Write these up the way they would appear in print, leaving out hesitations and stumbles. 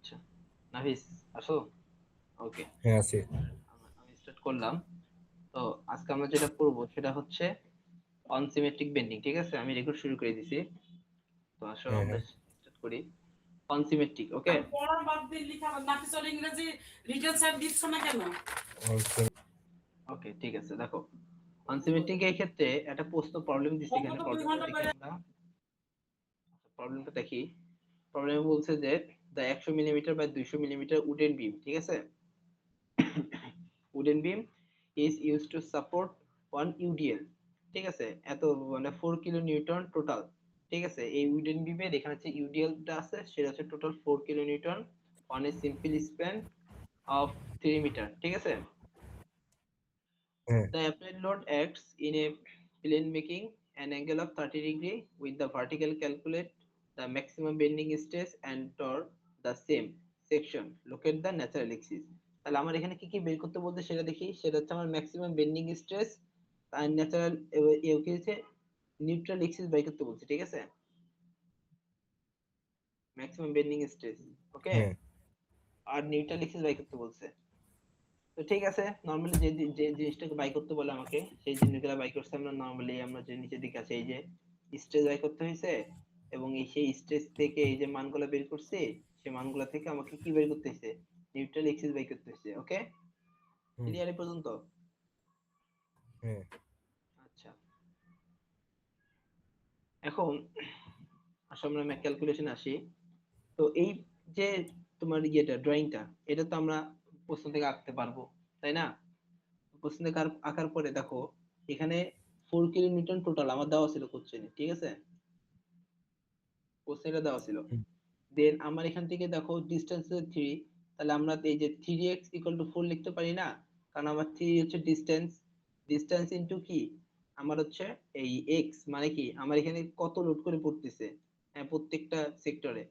আচ্ছা, নাফিস, আসো। ওকে, হ্যাঁ আছে। আমি স্টার্ট করলাম। তো আজকে আমরা যেটা করব সেটা হচ্ছে অনসিমেট্রিক বেন্ডিং। ঠিক আছে, আমি রেকর্ড শুরু করে দিছি। তো আসো হ্যাঁ আমরা হ্যাঁ। স্টার্ট করি। অনসিমেট্রিক, ওকে। আর পড়ার বাদ দিয়ে লিখা নাফিস ওর ইংরেজি রিটেন স্যার দিচ্ছ না কেন? Also, ওকে, ঠিক আছে, দেখো অনসিমেট্রিক এর ক্ষেত্রে একটা প্রশ্ন প্রবলেম দিছি, বলতো এখানে তো 2 প্রবলেমটা ঘন্টা দেখি পরে। আমরা। প্রবলেমটা দেখি। প্রবলেম বলছে যে the 100 millimetre by 200 millimetre wooden beam, ঠিক আছে, wooden beam is use to support one UDL. ঠিক আছে, এত মানে 4 কিলো নিউটন টোটাল। ঠিক আছে, এই উডেন বিমের এখানে হচ্ছে ইউডিএলটা আছে, সেটা হচ্ছে total 4 kilonewton on a simple span of 3 metre. ঠিক আছে, হ্যাঁ the applied load acts in a plane making an angle of 30 degree with the vertical calculate the maximum bending stress and torque the same section. Locate the natural axis. তাহলে আমার এখানে কি কি বের করতে বলতে সেটা দেখি। সেটা হচ্ছে আমার ম্যাক্সিমাম বেন্ডিং স্ট্রেস আর ন্যাচারাল কি হচ্ছে নিউট্রাল এক্সিস বের করতে বলছে। ঠিক আছে, ম্যাক্সিমাম বেন্ডিং স্ট্রেস, ওকে, হ্যাঁ। আর নিউট্রাল এক্সিস বের করতে বলছে। তো ঠিক আছে, নর্মালি যে যে জিনিসটাকে বাই করতে বলে আমাকে, সেই জিনিসগুলো বাই করছে। আমরা নর্মালি আমরা যে নিচের দিকে আছে এই যে স্ট্রেস বাই করতে হয়েছে, এবং এই সেই স্ট্রেস থেকে এই যে মানগুলো বের করছি, সেই মানগুলো থেকে আমাকে কি বের করতে হয়েছে, নিউট্রাল এক্সিস বাই করতে হয়েছে। ওকে, হুম। ক্লিয়ার এই পর্যন্ত? হ্যাঁ আচ্ছা, এখন আসলে আমরা ক্যালকুলেশন আসি। তো এই যে তোমার ইয়েটা ড্রয়িংটা, এটা তো আমরা প্রশ্ন থেকে আঁকতে পারবো, তাই না? প্রশ্ন থেকে আঁকার পরে দেখো এখানে 4 কিলোমিটার টোটাল আমার দেওয়া ছিল কোশ্চেনে। ঠিক আছে, কোশ্চেনটা দেওয়া ছিল। হুম, দেন আমার এখান থেকে দেখো ডিস্টেন্স 3। তাহলে আমরা এই যে 3x = 4 লিখতে পারি না? কারণ আমার 3 হচ্ছে ডিস্টেন্স, ডিস্টেন্স ইনটু কি, আমার হচ্ছে এই এক্স, মানে কি আমার এখানে কত লোড করে পড়তেছে, হ্যাঁ, প্রত্যেকটা সেক্টরে।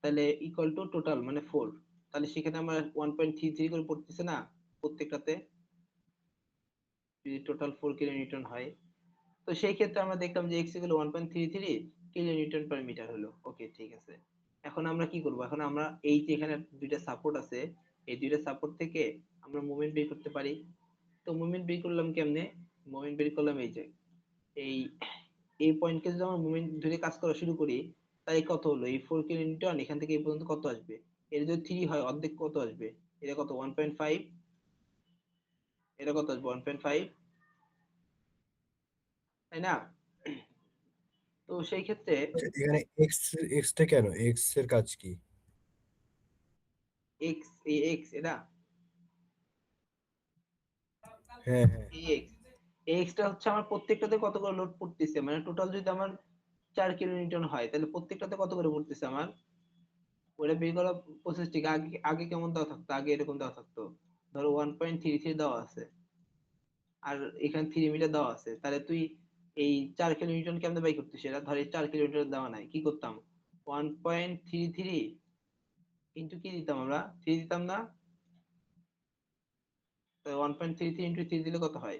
তাহলে ইকুয়াল টু টোটাল মানে 4। তাহলে সেখানে আমার 1.33 করে পড়তেছে না প্রত্যেকটাতে, যদি টোটাল 4 কিলোনিউটন হয়। তো সেই ক্ষেত্রে আমরা দেখলাম যে x equal 1.33 kilonewton per metre হলো। ওকে, ঠিক আছে। এখন আমরা কি করব, এখন আমরা এই যে এখানে দুইটা সাপোর্ট আছে, এই দুইটা সাপোর্ট থেকে আমরা মোমেন্ট বের করতে পারি। তো মোমেন্ট বের করলাম কেমনে? মোমেন্ট বের করলাম এই যে এই এই পয়েন্টকে যদি আমরা মোমেন্ট ধরে কাজ করা শুরু করি, তাই কত হলো, এই 4 কিলোনিউটন এখান থেকে এই পর্যন্ত কত আসবে? এর যদি 3 হয় অর্ধেক কত আসবে? এটা কত, 1.5। এটা কত আসবে, 1.5, তাই না? তো সেই ক্ষেত্রে আচ্ছা, এখানে এক্স এক্সটা কেন, এক্স এর কাজ কি? এক্স, এই এক্স এটা হ্যাঁ হ্যাঁ। এক্স, এক্সটা হচ্ছে আমার প্রত্যেকটাতে কত করে লোড পড়তেছে, মানে টোটাল যদি আমার 4 কিলোনিউটন হয় তাহলে প্রত্যেকটাতে কত করে পড়তেছে আমার। ওটা বের করা প্রসেস ঠিক আগে আগে কেমন দেওয়া থাকতো, আগে এরকম দেওয়া থাকতো, ধরো 1.33 দেওয়া আছে আর এখানে 3 মিটার দেওয়া আছে, তাহলে তুই এই 4 কিলোমিটার কেমনে বাই করতিস? সেটা ধর এই 4 কিলোমিটার দেওয়া নাই, কি করতাম, 1.33 ইন্টু কি দিতাম আমরা, 3 দিতাম না? 1.33 ইন্টু 3 দিলে কত হয়,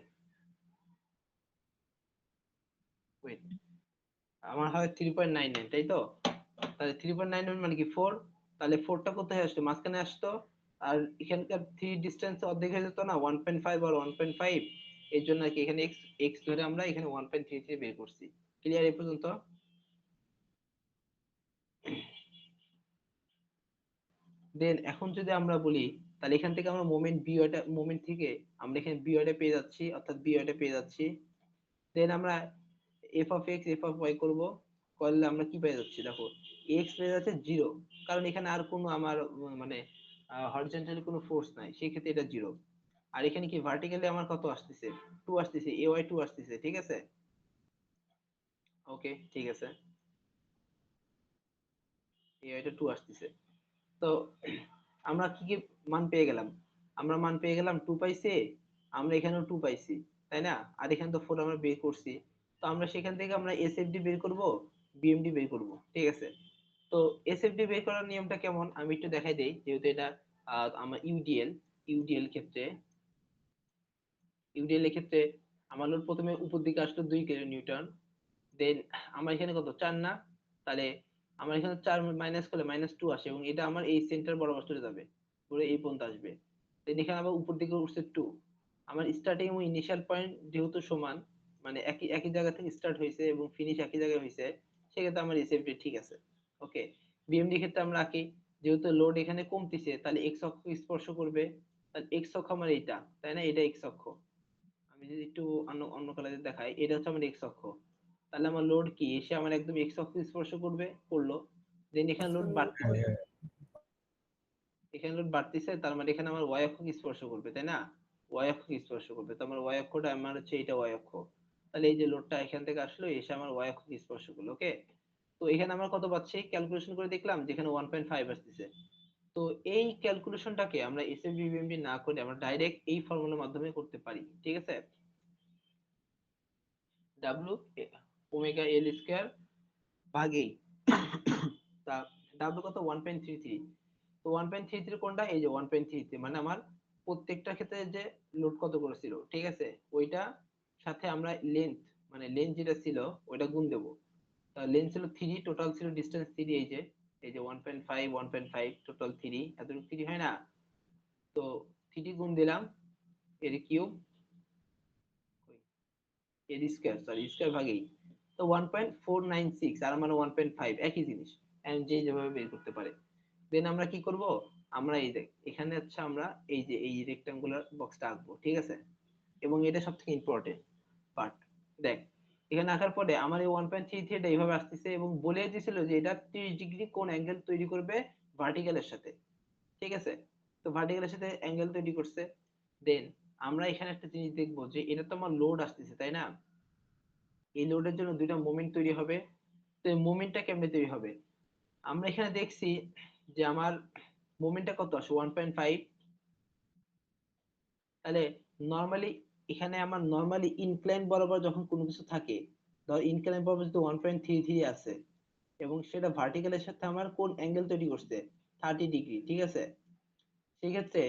ওয়েট, আমার হয় 3.99, তাই তো? তাহলে 3.99 মানে কি 4। তাহলে 4টা কোথায় আসতো, মাঝখানে আসতো। আর এখানকার 3 ডিস্টেন্স অর্ধেক হয়ে যেত না, 1.5 আর 1.5। এর জন্য আর কি এখানে এক্স এক্স ধরে আমরা এখানে 1.33 বের করছি। ক্লিয়ার এই পর্যন্ত? দেন এখন যদি আমরা বলি, তাহলে এখান থেকে আমরা মোমেন্ট বি ওয়াইটা, মোমেন্ট থেকে আমরা এখানে বি ওয়াইটা পেয়ে যাচ্ছি, অর্থাৎ বি ওয়াইটা পেয়ে যাচ্ছি। দেন আমরা f of x f of y করবো, করলে আমরা কি পেয়ে যাচ্ছি দেখো, এক্স পেয়ে যাচ্ছে 0, কারণ এখানে আর কোনো আমার মানে হরিজন্টালি কোনো ফোর্স নাই, সেই ক্ষেত্রে এটা 0। আর এখানে কি ভার্টিক্যালি আমার কত আসতেছে, 2 আসতেছে, এ ওয়াই 2 আসতেছে। ঠিক আছে, ওকে, ঠিক আছে, এ ওয়াইটা 2 আসতেছে। তো আমরা কি কি মান পেয়ে গেলাম, আমরা মান পেয়ে গেলাম 2 পাইছি, আমরা এখানেও 2 পাইছি, তাই না? আর এখানে তো 4 আমরা বের করছি। তো আমরা সেখান থেকে আমরা এসএফডি বের করব, বিএমডি বের করব। ঠিক আছে, তো এসএফডি বের করার নিয়মটা কেমন আমি একটু দেখাই দেই, যেহেতু এটা আমার ইউডিএল। ইউডিএল ক্ষেত্রে, ইউডিএল এর ক্ষেত্রে আমার লোড প্রথমে উপর দিকে আসলো 2 কিলো নিউটন। দেন আমার এখানে কত 4 না? তাহলে আমার এখানে 4 মাইনাস করলে -2 আসে এবং এটা আমার এই সেন্টার বরাবর চলে যাবে, পুরো এই পর্যন্ত আসবে। দেন এখানে আবার উপর দিকে উঠছে 2। আমার স্টার্টিং এবং ইনিশিয়াল পয়েন্ট যেহেতু সমান, মানে একই একই জায়গা থেকে স্টার্ট হয়েছে এবং ফিনিশ একই জায়গায় হয়েছে, সেক্ষেত্রে আমার এসএফটি ঠিক আছে। ওকে, বিএমডি ক্ষেত্রে আমরা আঁকি, যেহেতু লোড এখানে কমতিছে তাহলে এক্স অক্ষ স্পর্শ করবে, তাহলে এক্স অক্ষ আমার এইটা, তাই না? এটা এক্স অক্ষ। আমি যদি একটু অন্য অন্য কালারে দেখাই, এটা হচ্ছে আমার এক্স অক্ষ। তাহলে আমার লোড কি এসে আমার একদম এক্স অক্ষ স্পর্শ করবে, করলো। দেন এখানে লোড বাড়তিছে, হ্যাঁ, এখানে লোড বাড়তিছে, তার মানে এখানে আমার ওয়াই অক্ষ স্পর্শ করবে, তাই না? ওয়াই অক্ষ স্পর্শ করবে, তো আমার ওয়াই অক্ষটা আমার হচ্ছে এটা ওয়াই অক্ষ। তাহলে এই যে লোডটা এখান থেকে আসলো এসে আমার ওয়াই অক্ষ স্পর্শ করলো। ওকে, তো এখানে আমরা কত পাচ্ছি ক্যালকুলেশন করে দেখলাম, যেখানে 1.5 আসতেছে। তো এই ক্যালকুলেশনটাকে আমরা এসএফবি বিএমডি না করে আমরা ডাইরেক্ট এই ফর্মুলার মাধ্যমে করতে পারি, ঠিক আছে? ডাব্লু ওমেগা এল স্কয়ার ভাগে তা ডাব্লু কত 1.33। তো 1.33 কোনটা, এই যে 1.33, মানে আমার প্রত্যেকটা ক্ষেত্রে যে লোড কত করেছিল, ঠিক আছে, ওইটা সাথে আমরা লেন্থ, মানে লেন্থ যেটা ছিল ওইটা গুণ দেব। তা লেন্থ ছিল 3, টোটাল ছিল ডিসটেন্স 3, এই যে 1.5 1.5 টোটাল 3, এতটুকু 3 হয় না? তো 3 গুণ দিলাম এর কিউব, এর স্কয়ার, সরি স্কয়ার ভাগেই, তো 1.496 আর মানে 1.5 একই জিনিস, এন্ড যে যেভাবে বের করতে পারে। দেন আমরা কি করব, আমরা এই দেখ এখানে হচ্ছে আমরা এই যে এই রেক্টাঙ্গুলার বক্সটা আঁকবো, ঠিক আছে? এবং এটা সবথেকে ইম্পর্টেন্ট পার্ট। দেখ এখানে আঁকার পরে আমার এই 1.33 এটা এইভাবে আসতেছে এবং বলে দিয়েছিল যে এটা 30 ডিগ্রি কোণ অ্যাঙ্গেল তৈরি করবে ভার্টিক্যালের সাথে, ঠিক আছে? তো ভার্টিক্যালের সাথে অ্যাঙ্গেল তৈরি করছে। দেন আমরা এখানে একটা জিনিস দেখবো যে এটা তো আমার লোড আসতেছে, তাই না? এই লোডের জন্য দুইটা মোমেন্ট তৈরি হবে। তো এই মোমেন্টটা কেমনে তৈরি হবে, আমরা এখানে দেখছি যে আমার মোমেন্টটা কত আসে 1.5। তাহলে নরমালি এখানে আমার নরমালি ইনক্লাইন বরাবর যখন কোনো কিছু থাকে, ধর ইনক্লাইন বরাবর যদি 1.33 আছে এবং সেটা ভার্টিক্যালের সাথে আমার কোন অ্যাঙ্গেল তৈরি করছে 30 ডিগ্রি, ঠিক আছে? সেক্ষেত্রে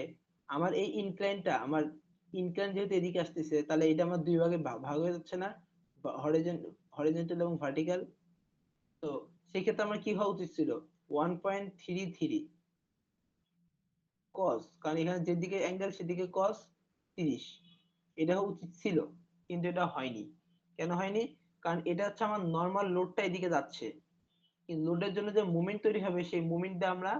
আমার এই ইনক্লাইনটা, আমার ইনক্লাইন যেহেতু এদিকে আসতেছে, তাহলে এটা আমার দুই ভাগে ভাগ হয়ে যাচ্ছে না, হরিজন্টাল এবং ভার্টিক্যাল। তো সেক্ষেত্রে আমার কি হওয়া উচিত ছিল 1.33 কস, কারণ এখানে যেদিকে অ্যাঙ্গেল সেদিকে কস 30, এটা হওয়া উচিত ছিল, কিন্তু এটা হয়নি। কেন হয়নি? কারণ এটা হচ্ছে আমার নর্মাল লোডটা এদিকে যাচ্ছে, কিন্তু লোডের জন্য যে মুভমেন্ট তৈরি হবে সেই মুভমেন্টটা আমরা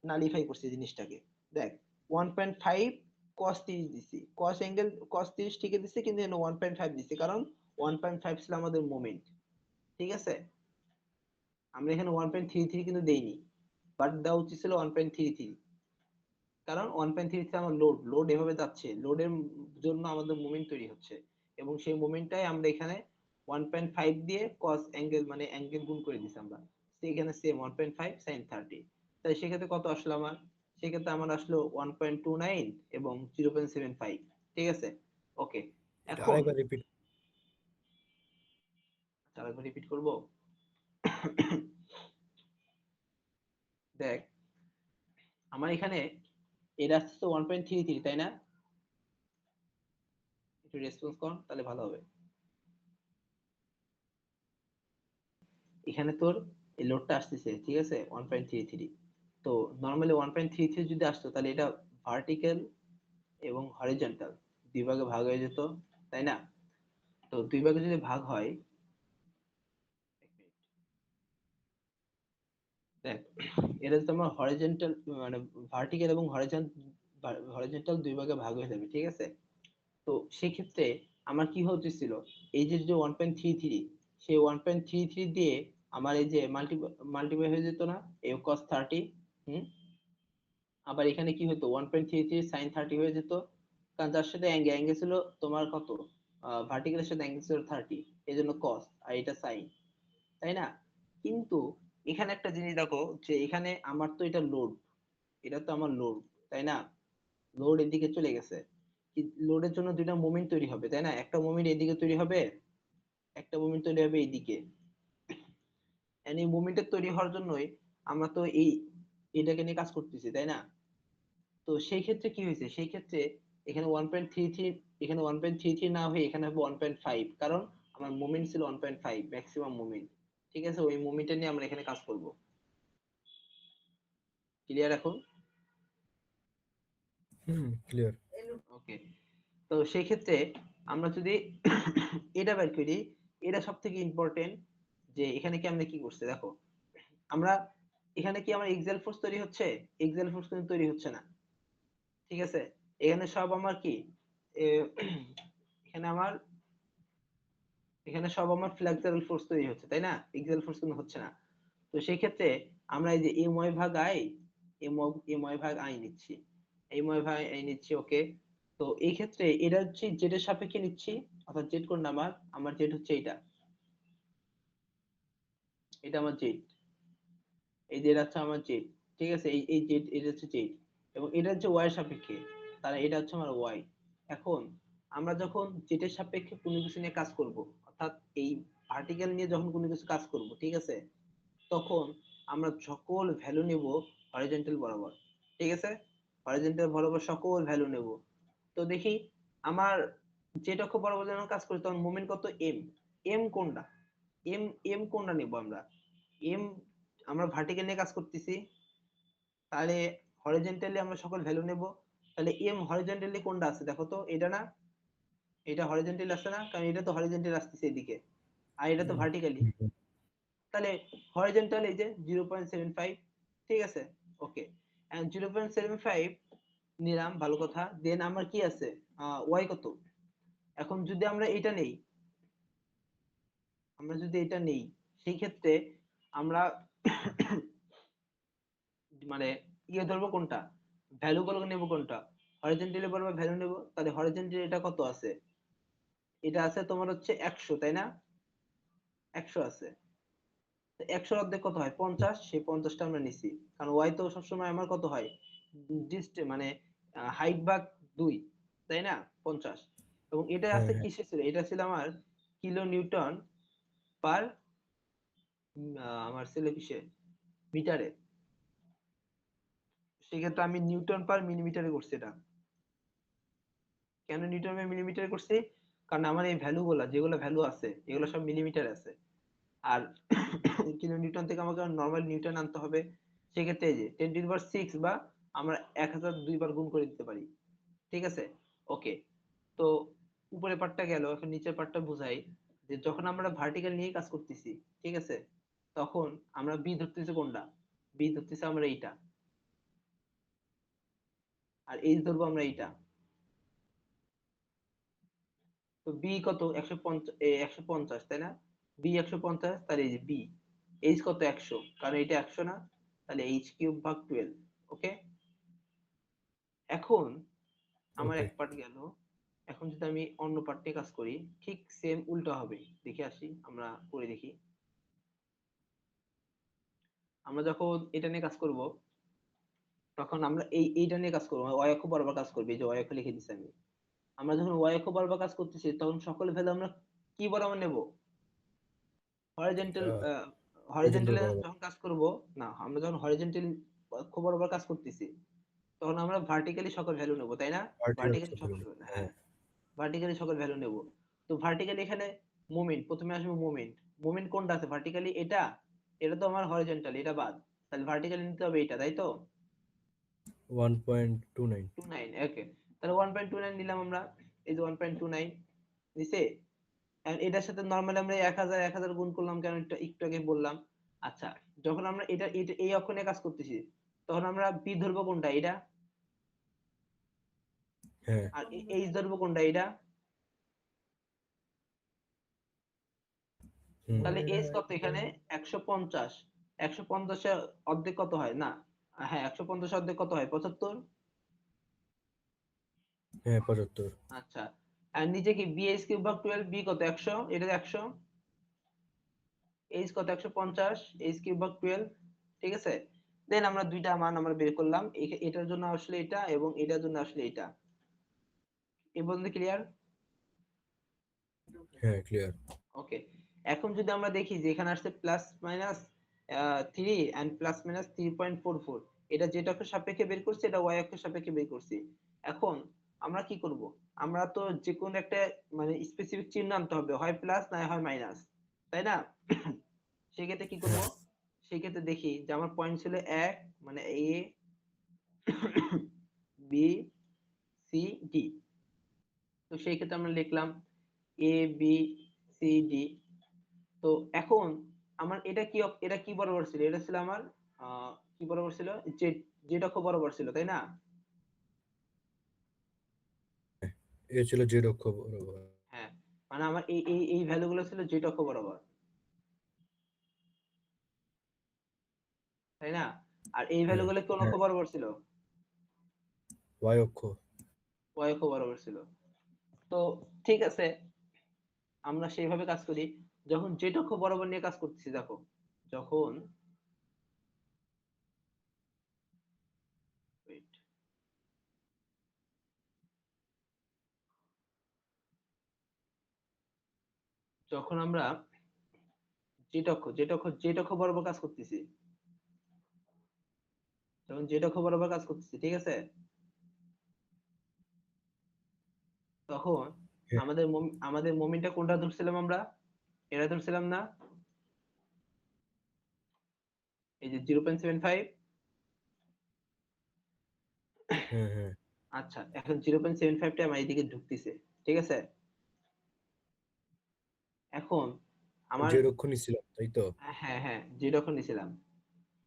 নালিফাই করছি জিনিসটাকে। দেখ 1.5 cos 30 দিছি, cos অ্যাঙ্গেল cos 30 ঠিকই দিছি, কিন্তু এখানে 1.5 দিছি কারণ 1.5 ছিল আমাদের মোমেন্ট, ঠিক আছে? আমরা এখানে 1.33 কিন্তু দেইনি, বাট দেওয়া উচিত ছিল 1.33, কারণ 1.33 আমার লোড, লোড এভাবে যাচ্ছে, লোডের জন্য আমাদের মোমেন্ট তৈরি হচ্ছে এবং সেই মোমেন্টটাই আমরা এখানে 1.5 দিয়ে cos অ্যাঙ্গেল মানে অ্যাঙ্গেল গুণ করে দিছি আমরা, সেখানে সেম 1.5 sin 30। তাই সেক্ষেত্রে কত আসলো আমার, সেক্ষেত্রে আমার আসলো 1.29 এবং 0.75, ঠিক আছে? ওকে, এটা এখন আরেকবার রিপিট। আরেকবার রিপিট করব। দেখ আমার এখানে এটা আসছে 1.33, তাই না? একটু রেসপন্স কর তাহলে ভালো হবে। এখানে তোর এই লোডটা আসতেছে, ঠিক আছে 1.33। তো নরমালি 1.33 যদি আসতো তাহলে এটা ভার্টিক্যাল এবং হরিজন্টাল দুই ভাগে ভাগ হয়ে যেত, তাই না? তো দুই ভাগে যদি ভাগ হয়, এক মিনিট, দেখ এটা যদি তোমার হরিজন্টাল মানে ভার্টিক্যাল এবং হরিজন্টাল দুই ভাগে ভাগ হয়ে যাবে, ঠিক আছে? তো সেক্ষেত্রে আমার কি হতেছিল, এই যে 1.33, সেই 1.33 দিয়ে আমার এই যে মাল্টিপ্লাই হয়ে যেত না, এই cos 30। হুম, আবার এখানে কি হতো 1.33 sin 30 হয়ে যেত, কারণ তার সাথে অ্যাঙ্গেল ছিল তোমার কত, ভার্টিক্যালের সাথে অ্যাঙ্গেল ছিল 30, এই জন্য cos আর এটা sin, তাই না? কিন্তু এখানে একটা জিনিস দেখো যে এখানে আমার তো এটা লোড, এটা তো আমার লোড, তাই না? লোড এদিকে চলে গেছে, লোডের জন্য দুইটা মোমেন্ট তৈরি হবে, তাই না? একটা মোমেন্ট এদিকে তৈরি হবে, একটা মোমেন্ট তৈরি হবে এইদিকে, এন্ড এই মোমেন্টের তৈরি হওয়ার জন্যই আমরা তো এটাকে নিয়ে কাজ করতেছি, তাই না? তো সেই ক্ষেত্রে কি হয়েছে, সেই ক্ষেত্রে এখানে 1.33, এখানে 1.33 না হয়ে এখানে হবে 1.5, কারণ আমার মোমেন্ট ছিল 1.5 ম্যাক্সিমাম মোমেন্ট, ঠিক আছে, ওই মোমেন্টটা নিয়ে আমরা এখানে কাজ করব। ক্লিয়ার এখন? ক্লিয়ার। ওকে, তো সেই ক্ষেত্রে আমরা যদি এটা বের করি, এটা সব থেকে ইম্পর্টেন্ট যে এখানে কি আমরা কি করছে দেখো, আমরা এখানে কি আমার এক্সেল ফোর্স তৈরি হচ্ছে? এক্সেল ফোর্স কিন্তু তৈরি হচ্ছে না। ঠিক আছে, এখানে সব আমার কি এ, এখানে আমার এখানে সব আমার ফ্লেক্সিবল ফোর্স তৈরি হচ্ছে, তাই না? এক্সেল ফোর্স কিন্তু হচ্ছে না। তো সেই ক্ষেত্রে আমরা এই যে এম ওয়াই ভাগ আই, এম ওয়াই ভাগ আই নিচ্ছি, এম ওয়াই ভাগ আই নিচ্ছি। ওকে, তো এই ক্ষেত্রে এটা হচ্ছে জেড এর সাপেক্ষে নিচ্ছি, অর্থাৎ জেড কোন নাম্বার, আমার জেড হচ্ছে এটা, এটা আমার জেড, এই জেড হচ্ছে আমার জেড। ঠিক আছে, এই জেড, এটা হচ্ছে জেড, এবং এটা হচ্ছে ওয়াই এর সাপেক্ষে, তাহলে এটা হচ্ছে আমার ওয়াই। এখন আমরা যখন জেড এর সাপেক্ষে কোনো কিছু নিয়ে কাজ করব, অর্থাৎ এই ভার্টিক্যাল নিয়ে যখন কোনো কিছু কাজ করব, ঠিক আছে, তখন আমরা সকল ভ্যালু নেব হরিজন্টাল বরাবর। ঠিক আছে, হরিজন্টাল বরাবর সকল ভ্যালু নেব। তো দেখি আমার জেড অক্ষ বরাবর যখন কাজ করি তখন মোমেন্ট কত? এম। এম কোনটা? এম, এম কোনটা নেব আমরা? এম, আমরা ভার্টিক্যাল নিয়ে কাজ করতেছি, তাহলে হরিজন্টালি আমরা সকল ভ্যালু নেব। তাহলে এম হরিজন্টালি কোনটা আছে দেখো তো, এটা না? এটা হরিজন্টালি আসছে না, কারণ এটা তো হরিজন্টালি আসতেছে এদিকে, আর এটা তো ভার্টিক্যালি। তাহলে হরিজন্টাল এই যে 0.75। ঠিক আছে, ওকে, এন্ড 0.75 নিলাম, ভালো কথা। দেন আমার কি আছে, ওয়াই কত? এখন যদি আমরা এটা নেই, আমরা যদি এটা নেই, সেই ক্ষেত্রে আমরা মানে ইয়ে ধরবো কোনটা, ভ্যালু গুলো নেব কোনটা? হরিজন্টালি বরাবর ভ্যালু নেব। তাহলে হরিজন্টালি এটা কত আছে? এটা আছে তোমার হচ্ছে 100, তাই না? 100 আছে। 100 অর্ধেক কত হয়? 50। সেই 50টা আমরা নিছি, কারণ ওয়াই তো সবসময় আমার কত হয়, মানে হাইট ভাগ 2, তাই না? 50। এবং এটা হ্যাঁ আছে হ্যাঁ কিসে ছিল, এটা ছিল আমার কিলো নিউটন পার, আমার ছিল কিসে, মিটারে। সেক্ষেত্রে আমি নিউটন পার মিলিমিটারে করছি এটা। কেন নিউটন পার মিলিমিটারে করছি? কারণ আমার এই ভ্যালু গুলা, যেগুলো ভ্যালু আছে এগুলো সব মিলিমিটার আছে। আর কিলো নিউটন থেকে আমাকে নর্মাল নিউটন আনতে হবে। সেক্ষেত্রে এই যে 10⁶ বা আমরা 1000 দুইবার গুণ করে দিতে পারি। ঠিক আছে, ওকে। তো উপরের পার্টটা গেল, এখন নিচের পার্টটা বুঝাই। যে যখন আমরা ভার্টিক্যাল নিয়ে কাজ করতেছি, ঠিক আছে, তখন আমরা বি ধরতেছি কোনটা? বি ধরতেছি আমরা এইটা, আর এইচ ধরবো আমরা এইটা। তো বি কত? 150, 150, তাই না? বি 150, তাহলে এই যে বি। এইচ কত? 100, কারণ এটা 100 না, তাহলে এইচ কিউব ভাগ 12। ওকে, এখন আমার ওকে। এক পার্ট গেল। এখন যদি আমি অন্য পার্ট নিয়ে কাজ করি, ঠিক সেম উল্টো হবে। দেখে আসি, আমরা করে দেখি। আমরা যখন এটা নিয়ে কাজ করব, তখন আমরা এইটা নিয়ে কাজ করবো, ওয়াই অক্ষ বরাবর কাজ করবে। এই যে ওয়াই অক্ষ লিখে দিচ্ছি আমি। আমরা যখন ওয়াই অক্ষ বরাবর কাজ করতেছি, তখন সকল ভ্যালু আমরা কি বরাবর নেব? হরিজন্টাল, হরিজন্টাল হরিজন্টালে বরাবর। যখন কাজ করব, না, আমরা যখন হরিজন্টাল অক্ষ বরাবর কাজ করতেছি, তখন আমরা ভার্টিক্যালি সকল ভ্যালু নেব, তাই না? আর্টিকেল ভার্টিক্যালি সাথে সকল, মিলে। হ্যাঁ, হ্যাঁ। ভার্টিক্যালি সকল ভ্যালু নেব। তো ভার্টিক্যালি এখানে মোমেন্ট, প্রথমে আসবে মোমেন্ট। মোমেন্ট কোনটা আছে ভার্টিক্যালি? এটা, এটা তো আমার হরিজন্টাল, এটা বাদ। তাহলে ভার্টিক্যালি নিতে হবে এটা, তাই তো? 1.29। 29, ওকে। তাহলে 1.29 নিলাম আমরা। এই যে 1.29 নিচে, and এটার সাথে নরমালি আমরা 1000 1000 গুণ করলাম, কারণ একটু একটু আগে বললাম। আচ্ছা, যখন আমরা এটা এই অক্ষ নিয়ে কাজ করতেছি, তখন আমরা বি ধরবো কোনটা? এটা। হ্যাঁ। আর এইচ ধরবো কোনটা? এটা। হুম। তাহলে এইচ কত এখানে? 150। 150 এর অর্ধেক কত হয়? না, হ্যাঁ, 150 এর অর্ধেক কত হয়? 75। হ্যাঁ 75। আচ্ছা, আর নিচে কি বি এইচ কিউব ভাগ 12, বি কত? 100, এটা 100। এইচ কত? 150, এইচ কিউব ভাগ 12। ঠিক আছে, দেন আমরা দুইটা মান আমরা বের করলাম। এটার জন্য আসলে এটা, এবং এটার জন্য আসলে এটা। এই পর্যন্ত ক্লিয়ার? হ্যাঁ ক্লিয়ার। ওকে, এখন যদি আমরা দেখি যে এখানে আসছে plus minus 3 and plus minus 3.44, এটা যেটা অক্ষের সাপেক্ষে বের করছি, এটা ওয়াই অক্ষের সাপেক্ষে বের করছি। এখন আমরা কি করব? আমরা তো যে কোনো একটা মানে স্পেসিফিক চিহ্ন আনতে হবে, হয় প্লাস না হয় মাইনাস, তাই না? সেক্ষেত্রে কি করব, সেক্ষেত্রে দেখি যে আমার পয়েন্ট ছিল 1, মানে এ বি সি ডি। তো সেই ক্ষেত্রে আমরা লিখলাম এ বি সি ডি। তো এখন আমার এটা কি বরাবর ছিল, এটা ছিল আমার কি বরাবর ছিল, জেড, জেড অক্ষ বরাবর ছিল, তাই না? এ ছিল জেড অক্ষ বরাবর। হ্যাঁ, মানে আমার এই ভ্যালু গুলো ছিল জেড অক্ষ বরাবর, তাই না? আর এই ভ্যালু হ্যাঁ গুলো কোন অক্ষ হ্যাঁ, বরাবর ছিল? ওয়াই অক্ষ। ওয়াই অক্ষ বরাবর ছিল। তো ঠিক আছে, আমরা সেইভাবে কাজ করি। যখন জেড অক্ষ বরাবর নিয়ে কাজ করতেছি, দেখো যখন wait, যখন আমরা জেড অক্ষ বরাবর কাজ করতেছি, যখন জেড অক্ষ বরাবর কাজ করতেছি, ঠিক আছে, তখন হ্যাঁ আমাদের মোমেন্টটা কোনটা ধরছিলাম আমরা? এটা ধরছিলাম না, এই যে 0.75। হ্যাঁ হ্যাঁ, আচ্ছা, এখন 0.75টা আমার এইদিকে ঢুকতেছে, ঠিক আছে। এখন আমার, জেড অক্ষ নিছিলাম তাই তো। হ্যাঁ হ্যাঁ, জেড অক্ষ নিছিলাম।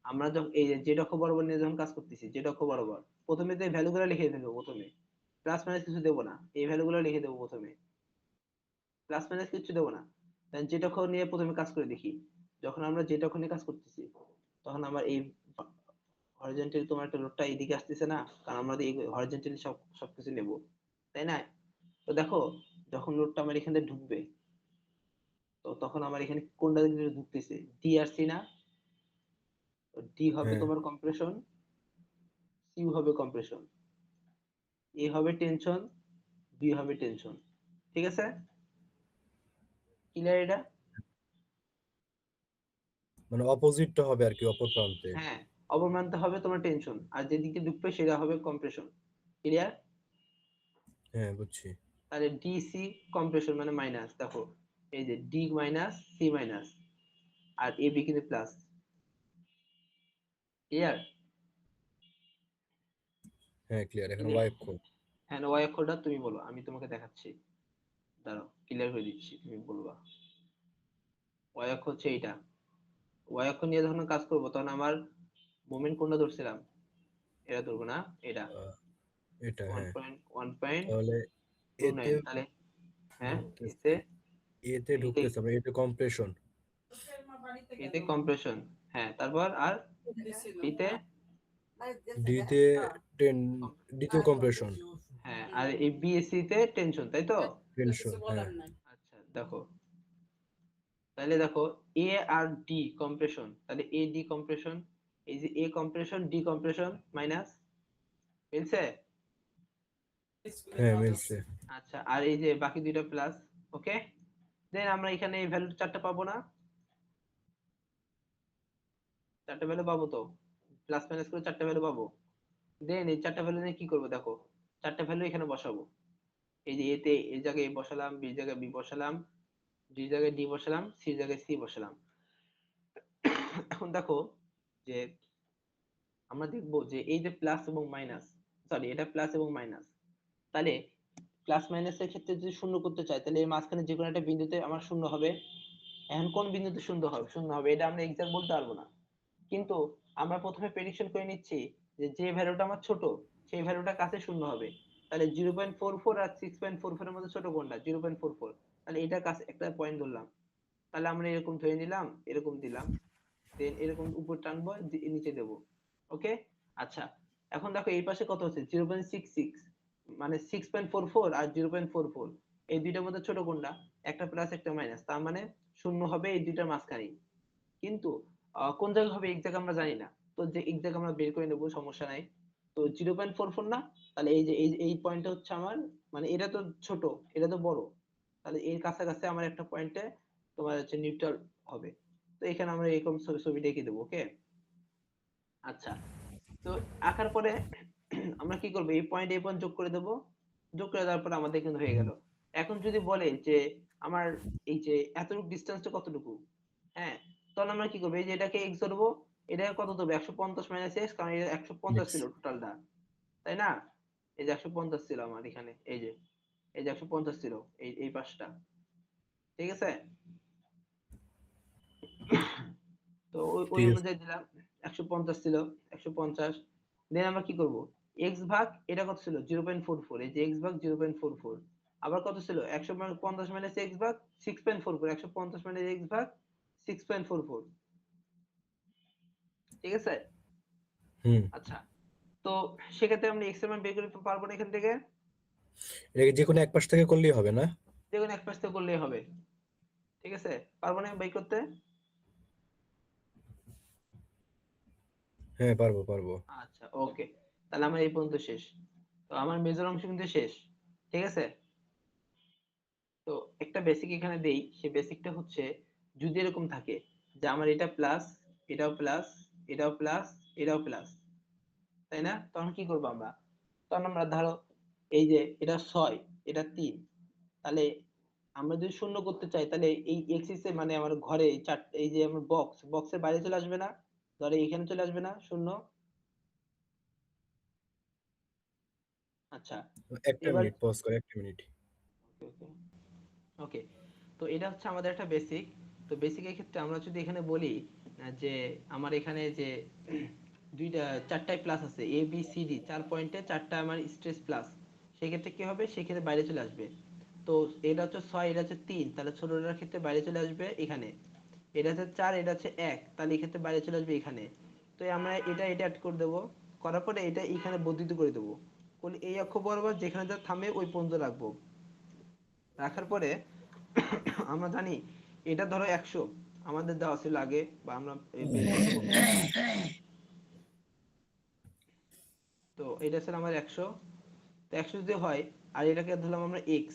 আমরা যখন এই যে জেড অক্ষ বরাবর নিয়ে যখন কাজ করতেছি, জেড অক্ষ বরাবর প্রথমে তো এই ভ্যালুগুলো লিখে দেবো, প্রথমে প্লাস মাইনাস কিছু দেবো না, এই ভ্যালুগুলো লিখে দেবো প্রথমে, প্লাস মাইনাস কিছু দেবো না। দেন জেড অক্ষ নিয়ে প্রথমে কাজ করে দেখি। যখন আমরা জেড অক্ষ নিয়ে কাজ করতেছি, তখন আমার এই হরিজন্টালি তোমার একটা লোডটা এইদিকে আসতেছে না, কারণ আমরা এই হরিজন্টালি সবকিছু নেবো, তাই না? তো দেখো, যখন লোডটা আমার এখানে ঢুকবে, তো তখন আমার এখানে কোনটা দিকে ঢুকতেছে, ডি আর সি না? ডি হবে হ্যাঁ তোমার কম্প্রেশন, সি হবে কম্প্রেশন, এ হবে টেনশন, বি হবে টেনশন, ঠিক আছে? ক্লিয়ার এটা? মানে অপোজিটটা হবে আর কি, অপর প্রান্তে। হ্যাঁ, অপর মানতে হবে তোমার টেনশন, আর যেদিকে ঢুকবে সেটা হবে কম্প্রেশন। ক্লিয়ার? হ্যাঁ বুঝছি। তাহলে ডিসি কম্প্রেশন মানে মাইনাস, দেখো এই যে D minus C minus, R A B কিন্তু প্লাস। ক্লিয়ার? হ্যাঁ ক্লিয়ার, এখন ওয়াই অক্ষ। হ্যাঁ, ওয়াই অক্ষরটা তুমি বলো, আমি তোমাকে দেখাচ্ছি, দাঁড়াও ক্লিয়ার করে দিচ্ছি, তুমি বলবা। ওয়াই অক্ষ হচ্ছে এইটা। ওয়াই অক্ষ নিয়ে যখন কাজ করবো, তখন আমার মোমেন্ট কোনটা ধরছিলাম, এটা ধরবো না, এটা আহ, এটা ওয়ান হ্যাঁ। পয়েন্ট ওয়ান পয়েন্ট তাহলে টু এতে নাইন তাহলে হ্যাঁ, ঢুকতেছে, এতে এতে এতে ঢুকতেছে আমরা, এতে কম্প্রেশন। এতে কম্প্রেশন, হ্যাঁ, তারপর আর বিতে, ডিতে টেন, ডিতে কম্প্রেশন, হ্যাঁ, আর এই বিএসসি তে টেনশন, তাই তো? টেনশন হ্যাঁ। আচ্ছা দেখো, তাহলে দেখো এ আর ডি কম্প্রেশন, তাহলে এ ডি কম্প্রেশন, এই যে এ কম্প্রেশন ডি কম্প্রেশন মাইনাস, মিলছে? হ্যাঁ মিলছে। আচ্ছা, আর এই যে বাকি দুইটা প্লাস, ওকে। দেন আমরা এখানে এই ভ্যালু চারটা পাবো না? চারটা ভ্যালু পাবো তো, প্লাস মাইনাস করে চারটা ভ্যালু পাবো। দেন এই চারটা ভ্যালু নিয়ে কি করবো, দেখো চারটা ভ্যালু এখানে বসাবো। এই যে এতে এই জায়গায় এ বসালাম, বি জায়গায় বি বসালাম, ডি জায়গায় ডি বসালাম, সি জায়গায় সি বসালাম। এখন দেখো যে আমরা দেখবো যে এই যে প্লাস এবং মাইনাস, সরি এটা প্লাস এবং মাইনাস, তাহলে প্লাস মাইনাসের ক্ষেত্রে যদি শূন্য করতে চাই, তাহলে এর মাঝখানে যে কোনো একটা বিন্দুতে আমার শূন্য হবে। এখন কোন বিন্দুতে শূন্য হবে এটা আমরা এক্সাক্ট বলতে পারবো না, কিন্তু আমরা প্রথমে প্রেডিকশন করে নিচ্ছি যে যে ভ্যালুটা আমার ছোট, সেই ভ্যালুটা কাছে শূন্য হবে। তাহলে 0.44 আর 6.44 এর মধ্যে ছোট কোনটা? 0.44, তাহলে এটার কাছে একটা পয়েন্ট ধরলাম। তাহলে আমরা এরকম ধরে নিলাম, এরকম দিলাম, দেন এরকম উপর টানবো, নিচে দেবো, ওকে। আচ্ছা, এখন দেখো এই পাশে কত হচ্ছে, 0.66, মানে 6.44 আর 0.44, এই দুইটার মধ্যে ছোট কোনটা? একটা প্লাস একটা মাইনাস, তার মানে শূন্য হবে এই দুইটার মাঝখানে। কিন্তু কোন জায়গায় হবে এক্সাক্ট আমরা জানি না, তো যে এক্সাক্ট আমরা বের করে নেবো, সমস্যা নাই। তো 0.44 না, তাহলে এই যে এই পয়েন্টটা হচ্ছে আমার, মানে এটা তো ছোট, এটা তো বড়, তাহলে এর কাছাকাছি আমার একটা পয়েন্টে তোমার হচ্ছে নিউট্রাল হবে। তো এখানে আমরা এরকম ছবি এঁকে দেবো, ওকে। আচ্ছা, তো আঁকার পরে আমরা কি করবো, এই পয়েন্ট যোগ করে দেবো, যোগ করে দেওয়ার পর আমাদের কিন্তু হয়ে গেল। এখন যদি বলে যে আমার এই যে এতটুকু ডিস্টেন্সটা কতটুকু, হ্যাঁ, তখন আমরা কি করবো, এই যে এটাকে x ধরবো, এটা কত ধরবো 150 মাইনাস x, কারণ এটা 150 X ছিল টোটালটা, তাই না? এই যে 150 ছিল আমার এখানে, এই যে 150 ছিল এই পাশটা, ঠিক আছে? তো ওই ঠিক আছে। অনুযায়ী দিলাম, 150 ছিল, 150। দেন আমরা কি করব, x ভাগ এটা কত ছিল 0.44, এই যে x ভাগ 0.44, আবার কত ছিল 150 মাইনাস x ভাগ 6.44, 150 মাইনাস x ভাগ 6.44, ঠিক আছে? হুম। আচ্ছা, তো সেক্ষেত্রে আমরা x এর মান বের করতে পারবো না এখান থেকে? এটাকে যে কোনো এক পাশ থেকে করলেই হবে না? যেকোনো এক পাশ থেকে করলেই হবে, ঠিক আছে? পারবো না বের করতে? হ্যাঁ, পারবো পারবো। আচ্ছা, ওকে, তাহলে আমার এই পর্যন্ত শেষ। তো আমার মেজর অংশ কিন্তু শেষ, ঠিক আছে? তো একটা বেসিক এখানে দেই, সেই বেসিকটা হচ্ছে, যদি এরকম থাকে যে আমার এটা প্লাস, এটাও প্লাস, এটাও প্লাস, এটাও প্লাস, তাই না? তখন কি করবো আমরা? তখন আমরা ধরো এই যে এটা 6, এটা 3, তাহলে আমরা যদি শূন্য করতে চাই, তাহলে এই এক্সিস এ মানে আমার ঘরে এই এই যে আমার বক্সের বাইরে চলে আসবে না? ধরে এখানে চলে আসবে না শূন্য? আচ্ছা, একটা এবার মিনিট পজ করে, একটা মিনিট। ওকে, তো এটা হচ্ছে আমাদের একটা বেসিক। তো বেসিকের ক্ষেত্রে আমরা যদি এখানে বলি যে আমার এখানে যে দুইটা চারটায় প্লাস আছে, এ বি সি ডি, 4 পয়েন্টে 4টা আমার স্ট্রেস প্লাস, সেক্ষেত্রে কি হবে, সেক্ষেত্রে বাইরে চলে আসবে। তো এটা হচ্ছে 6, এটা হচ্ছে 3, তাহলে ছোটটার ক্ষেত্রে বাইরে চলে আসবে এখানে। এটা হচ্ছে 4, এটা হচ্ছে 1, তাহলে এই ক্ষেত্রে বাইরে চলে আসবে এখানে। তো আমরা এটা অ্যাড করে দেবো, করার পরে এটা এখানে বর্ধিত করে দেবো, কোন এই অক্ষ বরাবর যেখানে যা থামে ওই পর্যন্ত রাখবো। রাখার পরে আমরা জানি এটা ধরো 100 আমাদের দেওয়া ছিল আগে, বা আমরা বের করতে বলছে। তো এটা ছিল আমার 100, তো 100 যদি হয়, আর এটাকে ধরলাম আমরা x,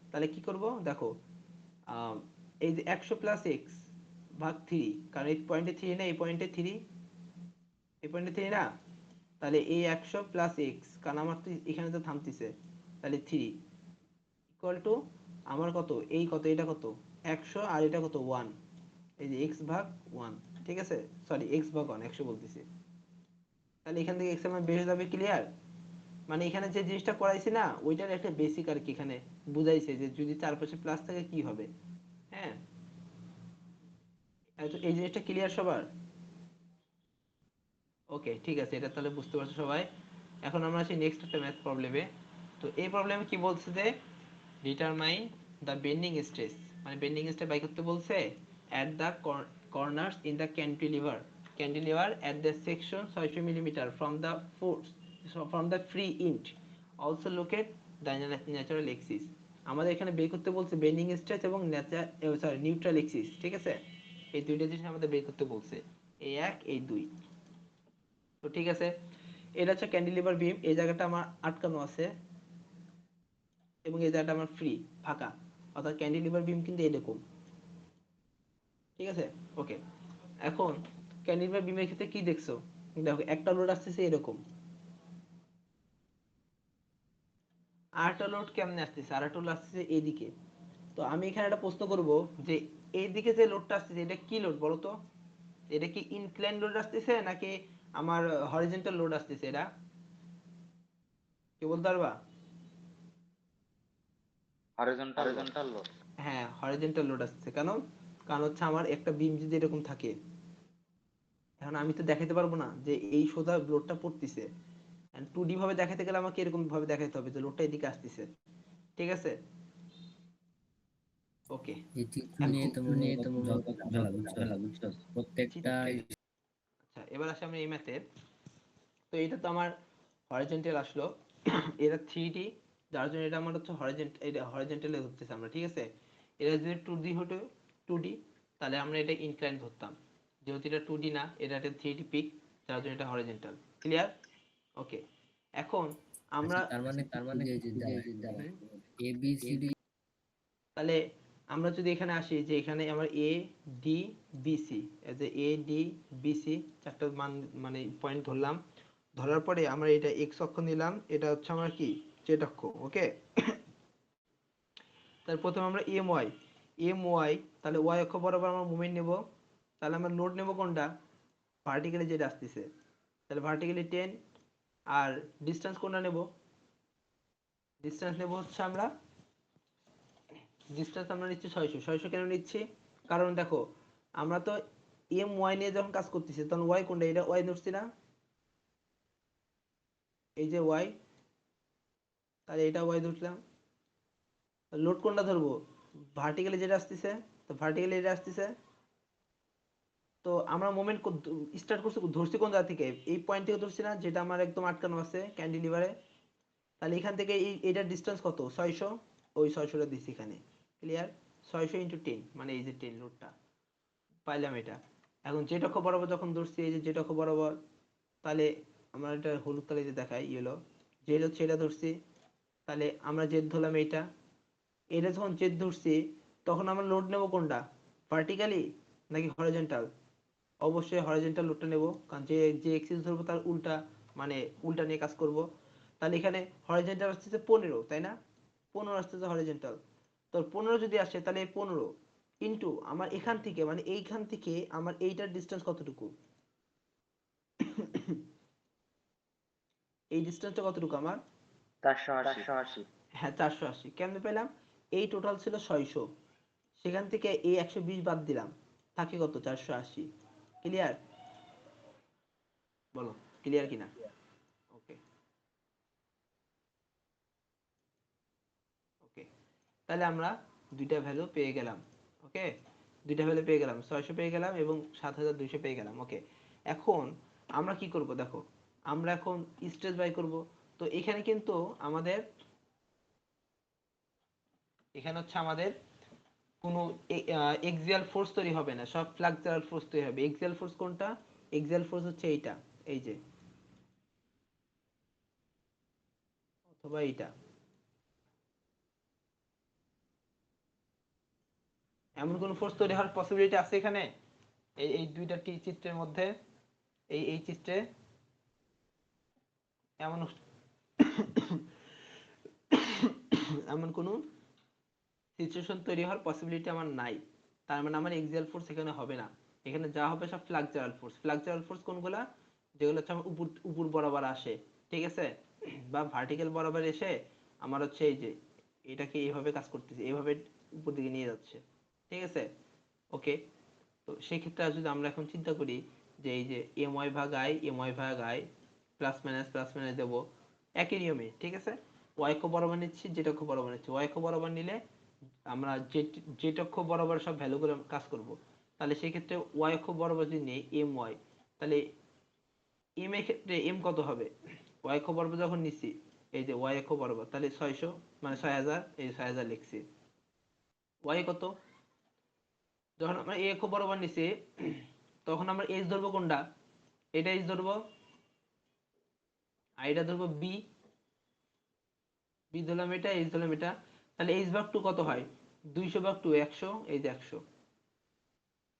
তাহলে কি করব দেখো, আহ, এই যে 100 প্লাস এক্স ভাগ 3, কারণ এই পয়েন্টে 3 না, এই পয়েন্টে 3, এই পয়েন্টে 3 না, তাহলে এই 100 প্লাস এক্স, কারণ আমার তো এখানে তো থামতিছে, তাহলে 3 ইকুয়াল টু আমার কত, এই কত, এটা কত 100, আর এটা কত 1, এই যে x ভাগ 1, ঠিক আছে? সরি, x ভাগ 1, 100 বলতেছি। তাহলে এখান থেকে x এর মান বের হয়ে যাবে, ক্লিয়ার? মানে এখানে যে জিনিসটা করাইছি না, ওইটার একটা বেসিক আর কি এখানে বুঝাইছে, যে যদি চারপাশে প্লাস থাকে কি হবে। হ্যাঁ, এই জিনিসটা ক্লিয়ার সবার? ওকে, ঠিক আছে, এটা তাহলে বুঝতে পারছো সবাই। এখন আমরা আসি নেক্সট একটা ম্যাথ প্রবলেমে। তো এই প্রবলেমে কি বলছে যে ডিটারমাইন দ্য বেন্ডিং স্ট্রেস, মানে বেন্ডিং স্ট্রেস বাই করতে বলছে at the corners in the cantilever at the section 600 millimeter from the force, from the free end, also locate the natural axis। আমাদের এখানে বের করতে বলছে বেন্ডিং স্ট্রেস এবং নিউট্রাল এক্সিস, ঠিক আছে? এই দুইটা জিনিস আমাদের বের করতে বলছে, এই এক এই দুই। তো ঠিক আছে, এটা হচ্ছে ক্যান্টিলিভার বিম, এই জায়গাটা আমার আটকানো আছে এবং এই জায়গাটা আমার ফ্রি, ফাঁকা, অর্থাৎ ক্যান্টিলিভার বিম কিন্তু এরকম, ঠিক আছে? ওকে, এখন ক্যান্টিলিভার বিমের ক্ষেত্রে কি দেখছো, দেখো একটা লোড আসতেছে এরকম, আরেকটা লোড কেমনে আসতেছে, আরেকটা লোড আসতেছে এইদিকে। তো আমি এখানে একটা প্রশ্ন করব, যে এইদিকে যে লোডটা আসতেছে এটা কি লোড বলো তো? এটা কি ইনক্লাইন লোড আসতেছে নাকি আমার হরিজন্টাল লোড আসতেছে? এটা কি বলতে পারবা? Horizontal load. হ্যাঁ, হরিজন্টাল লোড আসছে, কেন? কারণ হচ্ছে আমার একটা বিম যদি এরকম থাকে, এখন আমি তো দেখাতে পারবো না যে এই সোজা লোডটা পড়তিছে, 2D ভাবে দেখাতে গেলে আমাকে এরকম ভাবে দেখাতে হবে যে লোডটা এদিকে আসতেছে, ঠিক আছে? ওকে, এই চিত্র নিয়ে এখন তো মনে হয় কত যত ঝামেলা বুঝছো প্রত্যেকটা। আচ্ছা, এবার আসি আমরা এই ম্যাথে। তো এটা তো আমার হরিজন্টাল আসলো, এটা 3D, যার জন্য এটা আমার হচ্ছে হরিজন্টাল, এটা হরিজন্টালে ধরতেছে আমরা, ঠিক আছে? এটা যদি 2D হতো, 2D, তাহলে আমরা এটা ইনক্লাইন ধরতাম। যেহেতু এটা 2D না, এটা একটা 3D পিক, যার জন্য এটা হরিজন্টাল, ক্লিয়ার? ওকে, এখন আমরা আচ্ছা, তার মানে এই যে দাঁড়ায় হুম, এ বি সি ডি। তাহলে আমরা যদি এখানে আসি, যে এখানে আমার A D B C, as A D B C, চারটা মান মানে পয়েন্ট ধরলাম, ধরার পরে আমরা এটা এক্স অক্ষ নিলাম, এটা হচ্ছে আমার কি জেড অক্ষ, ওকে? তাহলে প্রথমে আমরা এম ওয়াই, তাহলে ওয়াই অক্ষ বরাবর আমরা মুভমেন্ট নেব, তাহলে আমরা লোড নেব কোনটা, ভার্টিক্যালি যেটা আসতেছে, তাহলে ভার্টিক্যালি 10 আর ডিসটেন্স কোনটা নেব, ডিসটেন্স নেব হচ্ছে আমরা নিচ্ছি 600 কেন নিচ্ছি, কারণ দেখো আমরা তো এম ওয়াই নিয়ে যখন কাজ করতেছি তখন ওয়াই কোনটা, এটা ওয়াই ধরছি না, এই যে ওয়াই, তাহলে এটা ওয়াই ধরলাম, লোড কোনটা ধরবো, ভার্টিক্যালি যেটা আসতেছে, তো ভার্টিক্যালি এটা আসতেছে, তো আমরা মোমেন্ট স্টার্ট করছি ধরছি কোন জায়গা থেকে, এই পয়েন্ট থেকে ধরছি না, যেটা আমার একদম আটকানো আছে ক্যান্টিলিভারে, তাহলে এখান থেকে এইটার ডিসটেন্স কত 600, ওই 600টা দিচ্ছি এখানে, ক্লিয়ার, 600 ইন্টু 10 মানে এই যে 10 লোডটা পাইলাম এটা। এখন জেড অক্ষ বরাবর যখন ধরছি, এই যে জেড অক্ষ বরাবর, তাহলে আমরা এটা হলুদ কালি যে দেখাই ইয়েলো, জেড হচ্ছে এটা ধরছি, তাহলে আমরা জেড ধরলাম এইটা, এটা যখন জেড ধরছি তখন আমরা লোড নেব কোনটা, ভার্টিক্যালি নাকি হরিজন্টাল, অবশ্যই হরিজন্টাল লোডটা নেব, কারণ যে যে এক্সিস ধরবো তার উল্টা, মানে উল্টা নিয়ে কাজ করব, তাহলে এখানে হরিজন্টাল আসতেছে 15, তাই না, 15 আসতেছে হরিজন্টাল, তো 15 যদি আসে তাহলে 15 ইন্টু আমার এখান থেকে, মানে এইখান থেকে আমার এইটার ডিসটেন্স কতটুকু, এই ডিসটেন্সটা কতটুকু আমার, 480। হ্যাঁ 480, কেমনে পেলাম, এই টোটাল ছিল 600, সেখান থেকে এই 120 বাদ দিলাম, থাকে কত 480, ক্লিয়ার, বলো ক্লিয়ার কিনা, ওকে ওকে, তাহলে আমরা দুইটা ভ্যালু পেয়ে গেলাম, ওকে দুইটা ভ্যালু পেয়ে গেলাম, 600 পেয়ে গেলাম এবং 7200 পেয়ে গেলাম, ওকে। এখন আমরা কি করব দেখো, আমরা এখন স্ট্রেস বাই করব, তো এখানে কিন্তু আমাদের, এখানে হচ্ছে আমাদের কোনো এক্সিয়াল ফোর্স তৈরি হবে না, সব ফ্লাক্সুয়াল ফোর্স তৈরি হবে। এক্সিয়াল ফোর্স কোনটা, এক্সিয়াল ফোর্স হচ্ছে এইটা, এই যে, অথবা এইটা, এমন কোন ফোর্স তৈরি হওয়ার পসিবিলিটি আছে এখানে, এই এই দুইটা চিত্রের মধ্যে, এই এই চিত্রে এমন এমন কোনো সিচুয়েশন তৈরি হওয়ার পসিবিলিটি আমার নাই, তার মানে আমার এক্সিয়াল ফোর্স এখানে হবে না, এখানে যা হবে সব ফ্লাক্সুয়াল ফোর্স। ফ্লাক্সুয়াল ফোর্স কোনগুলা, যেগুলো হচ্ছে আমার উপর উপর বরাবর আসে, ঠিক আছে, বা ভার্টিক্যাল বরাবর এসে আমার হচ্ছে এই যে এটাকে এইভাবে কাজ করতেছে, এইভাবে উপর দিকে নিয়ে যাচ্ছে, ঠিক আছে, ওকে। তো সেই ক্ষেত্রে যদি আমরা এখন চিন্তা করি যে এই যে এম ওয়াই ভাগ আই, এম ওয়াই ভাগ আই, প্লাস মাইনাস দেবো একই নিয়মে, ঠিক আছে, ওয়াই অক্ষ বরাবর নিচ্ছি, জেড অক্ষ বরাবর নিচ্ছি, ওয়াই অক্ষ বরাবর নিলে আমরা জেড অক্ষ বরাবর সব ভ্যালু করে কাজ করব, তাহলে সেই ক্ষেত্রে ওয়াই অক্ষ বরাবর যদি নেই এম ওয়াই, তাহলে এম এর ক্ষেত্রে এম কত হবে, ওয়াই অক্ষ বরাবর যখন নিচ্ছি, এই যে ওয়াই অক্ষ বরাবর, তাহলে 600 মানে 6000, এই 6000 লিখছি, ওয়াই কত, যখন আমরা এ অক্ষ বরাবর নিছি তখন আমরা এইচ ধরবো কোনটা, এটা এইচ ধরবো, আর এটা ধরবো বি, বি ধরলাম এটা, এইচ ধরলাম এটা, তাহলে এইচ ভাগ 2 কত হয়, 200 ভাগ 2 100, এই যে 100,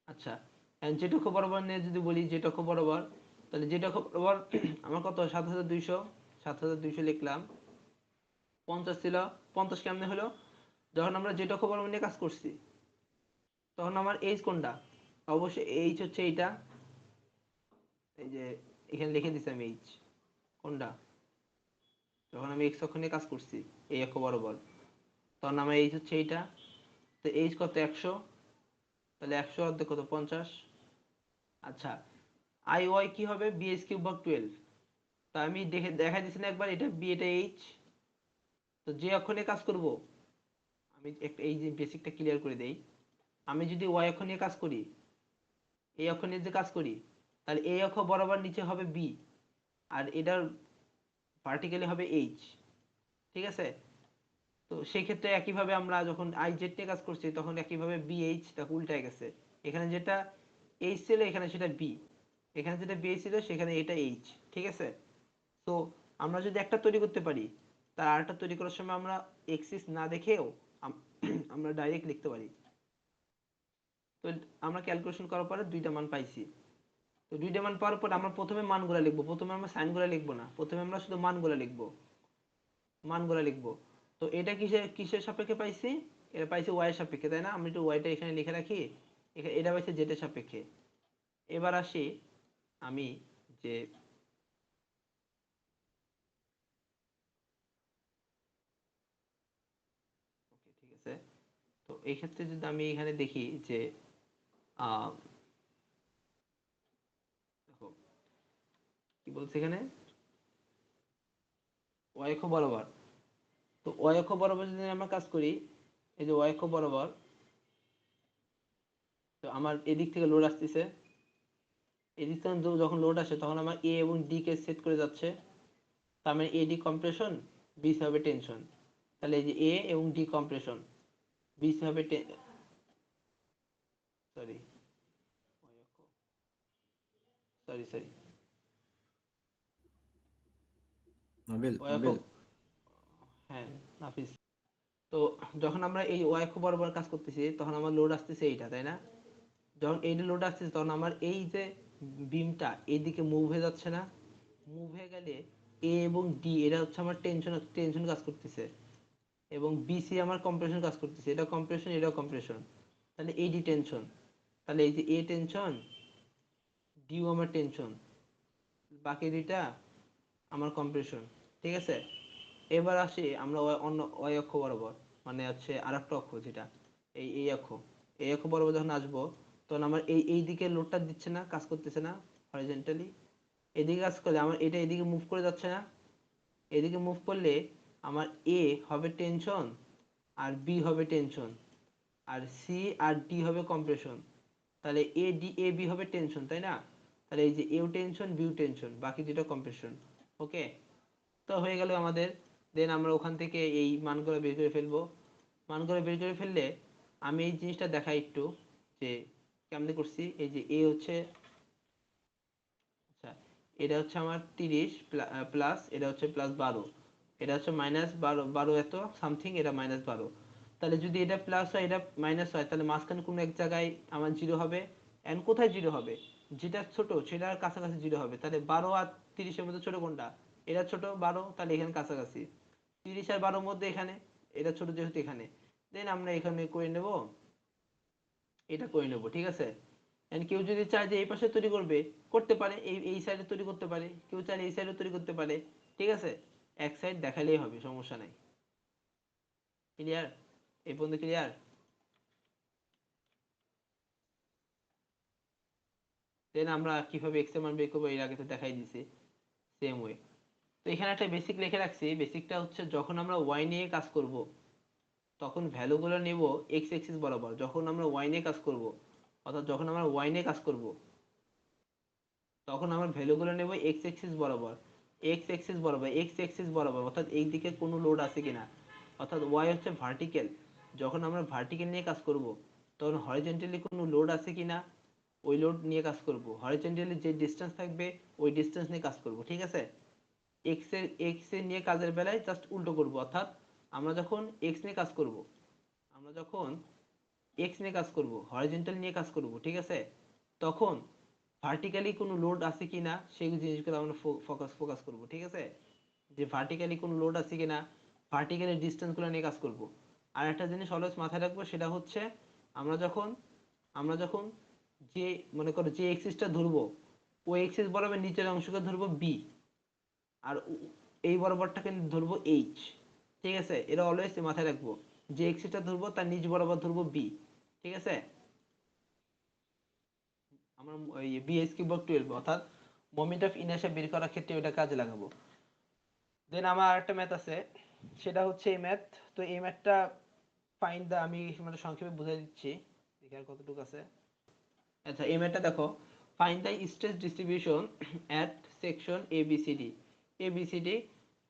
আচ্ছা। জেড অক্ষ বরাবর নিয়ে যদি বলি জেড অক্ষ বরাবর, তাহলে জেড অক্ষ বরাবর আমার কত 7200, 7200 লিখলাম, 50 ছিল, 50 কেমনে হলো, যখন আমরা জেড অক্ষ বরাবর নিয়ে কাজ করছি তখন আমার এইচ কোনটা, অবশ্যই এইচ হচ্ছে এইটা, এই যে এখানে লিখে দিছি আমি এইচ কোনটা, যখন আমি এক্স অক্ষ নিয়ে কাজ করছি এই অক্ষ বরাবর, তখন আমার এইচ হচ্ছে এইটা, তো এইচ কত 100, তাহলে 100 অর্ধেক কত 50, আচ্ছা। আই ওয়াই কি হবে, বিএস কিউব ভাগ 12, তা আমি দেখাই দিছি না একবার, এটা বি এটা এইচ, তো যে অক্ষ নিয়ে কাজ করব, আমি একটা এই যে বেসিকটা ক্লিয়ার করে দেই, আমি যদি ওয়াই অক্ষ নিয়ে কাজ করি, এই অক্ষ নিয়ে যে কাজ করি, তাহলে এই অক্ষ বরাবর নিচে হবে বি, আর এটার ভার্টিক্যালি হবে এইচ, ঠিক আছে। তো সেই ক্ষেত্রে একইভাবে আমরা যখন আই জেড নিয়ে কাজ করছি তখন একইভাবে বি এইচ তাকে উল্টায় গেছে, এখানে যেটা এইচ ছিল এখানে সেটা বি, এখানে যেটা বি ছিল সেখানে এটা এইচ, ঠিক আছে। তো আমরা যদি একটা তৈরি করতে পারি, তার আরেকটা তৈরি করার সময় আমরা এক্সিস না দেখেও আমরা ডাইরেক্ট লিখতে পারি। তো আমরা ক্যালকুলেশন করার পরে দুইটা মান পাইছি, তো দুইটা মান পাওয়ার পর আমরা প্রথমে মানগুলা লিখবো, প্রথমে আমরা সাইনগুলা লিখবো না, প্রথমে আমরা শুধু মানগুলা লিখবো, মানগুলা লিখবো। তো এটা কিসের কিসের সাপেক্ষে পাইছি, এটা পাইছি ওয়াই এর সাপেক্ষে, তাই না, আমি একটু ওয়াইটা এখানে লিখে রাখি, এটা পাইছি জেড এর সাপেক্ষে, এবার আসি আমি যে ঠিক আছে, তো এই ক্ষেত্রে যদি আমি এখানে দেখি যে আহ দেখো কি বলছে এখানে y অক্ষ বরাবর। তো y অক্ষ বরাবর যদি আমরা কাজ করি, এই যে y অক্ষ বরাবর, তো আমার এদিক থেকে লোড আসতেছে, এদিক থেকে যখন লোড আসে তখন আমার a এবং d কে সেট করে যাচ্ছে, তার মানে এডি কম্প্রেশন, বি হবে টেনশন। তাহলে এই যে a এবং d কম্প্রেশন, বি হবে sorry sorry sorry Nabil y অক্ষ, হ্যাঁ নাফিস। তো যখন আমরা এই y অক্ষ বরাবর কাজ করতেছি তখন আমার লোড আসতেছে এইটা, তাই না? যখন এই লোড আসতেছে তখন আমার এই যে বিমটা এইদিকে মুভ হয়ে যাচ্ছে না, মুভ হয়ে গেলে এ এবং ডি এরা হচ্ছে আমার টেনশন টেনশন কাজ করতেছে, এবং বিসি আমার কম্প্রেশন কাজ করতেছে, এটা কম্প্রেশন এটাও কম্প্রেশন, তাহলে এডি টেনশন, তাহলে এই যে এ টেনশন, ডিও আমার টেনশন, বাকি দুইটা আমার কম্প্রেশন। ঠিক আছে, এবার আসি আমরা অন্য ওয়াই অক্ষ বরাবর, মানে হচ্ছে আরেকটা অক্ষ যেটা এই অক্ষ, এই অক্ষ বরাবর যখন আসবো তখন আমার এই দিকে লোডটা দিচ্ছে না, কাজ করতেছে না হরিজন্টালি, এদিকে কাজ করলে আমার এটা এদিকে মুভ করে যাচ্ছে না, এদিকে মুভ করলে আমার এ হবে টেনশন আর বি হবে টেনশন আর সি আর ডি হবে কম্প্রেশন, তাহলে এ ডি এ বি হবে টেনশন, তাই না? তাহলে এই যে এও টেনশন বিউ টেনশন, বাকি দুটো কম্প্রেশন। ওকে, তো হয়ে গেল আমাদের। দেন আমরা ওখান থেকে এই মানগুলো বের করে ফেলবো, মানগুলো বের করে ফেললে আমি এই জিনিসটা দেখাই একটু যে কেমনে করছি। এই যে এ হচ্ছে, আচ্ছা এটা হচ্ছে আমার 30 প্লাস, এটা হচ্ছে প্লাস 12, এটা হচ্ছে মাইনাস 12, 12 এত সামথিং, এটা মাইনাস 12। তাহলে যদি এটা প্লাস হয় এটা মাইনাস হয়, তাহলে মাঝখানে কোনো এক জায়গায় আমার জিরো হবে। এন্ড কোথায় জিরো হবে? যেটা ছোট সেটার কাছাকাছি জিরো হবে। তাহলে 12 আর 30 এর মধ্যে ছোট কোনটা? এটা ছোট 12, তাহলে এখানে কাছাকাছি। 30 আর 12 মধ্যে এখানে এটা ছোট যেহেতু এখানে, দেন আমরা এখানে করে নেব, এটা করে নেব। ঠিক আছে, এন্ড কেউ যদি চায় যে এই পাশে তৈরি করবে, করতে পারে, এই সাইডে তৈরি করতে পারে, কেউ চাইলে এই সাইডে তৈরি করতে পারে। ঠিক আছে, এক সাইড দেখালেই হবে, সমস্যা নাই। ক্লিয়ার? এই পর্যন্ত ক্লিয়ার? দেন আমরা কিভাবে এক্স এর মান বের করবো এর আগে তো দেখাই দিছি, সেম ওয়ে। তো এখানে একটা বেসিক লিখে রাখছি, বেসিকটা হচ্ছে যখন আমরা ওয়াই নিয়ে কাজ করব তখন ভ্যালুগুলো নেব এক্স এক্সিস বরাবর। যখন আমরা ওয়াই নিয়ে কাজ করব, অর্থাৎ যখন আমরা ওয়াই নিয়ে কাজ করব তখন আমরা ভ্যালুগুলো নেব এক্স এক্সিস বরাবর, এক্স এক্সিস বরাবর, এক্স এক্সিস বরাবর, অর্থাৎ এই দিকে কোনো লোড আছে কিনা, অর্থাৎ ওয়াই হচ্ছে ভার্টিক্যাল। যখন আমরা ভার্টিক্যাল নিয়ে কাজ করব তখন হরিজন্টালি কোনো লোড আছে কিনা ওই লোড নিয়ে কাজ করব, হরিজন্টালি যে ডিসটেন্স থাকবে ওই ডিসটেন্স নিয়ে কাজ করব। ঠিক আছে, এক্স এর নিয়ে কাজের বেলায় জাস্ট উল্টো করব, অর্থাৎ আমরা যখন এক্স নিয়ে কাজ করব, আমরা যখন এক্স নিয়ে কাজ করব, হরিজন্টাল নিয়ে কাজ করব, ঠিক আছে, তখন ভার্টিক্যালি কোনো লোড আছে কিনা সেই জিনিসগুলো আমরা ফোকাস করব। ঠিক আছে, যে ভার্টিক্যালি কোনো লোড আছে কিনা, ভার্টিক্যালি ডিসটেন্সগুলো নিয়ে কাজ করব। আর একটা জিনিস অলওয়েজ মাথায় রাখবো, সেটা হচ্ছে আমরা যখন যে মনে করো যে এক্সিসটা ধরবো ওই এক্সিস বরাবর নিচের অংশকে ধরবো বি, আর এই বরাবরটাকে ধরবো এইচ। ঠিক আছে, এটা অলওয়েজ মাথায় রাখবো, যে এক্সিসটা ধরবো তার নিচ বরাবর ধরবো বি। ঠিক আছে, আমরা ওই বিএস কিউবক 12 অর্থাৎ মোমেন্ট অফ ইনারশিয়া বের করার ক্ষেত্রে ওটা কাজে লাগাবো। দেন আমার আরেকটা ম্যাথ আছে, সেটা হচ্ছে এই ম্যাথ। তো এই ম্যাথটা ফাইন্ড দা, আমি মানে সংক্ষেপে বুঝাই দিচ্ছি, দেখি আর কতটুকু আছে। আচ্ছা এই ম্যাথটা দেখো, find the stress distribution at section A B C D, A B C D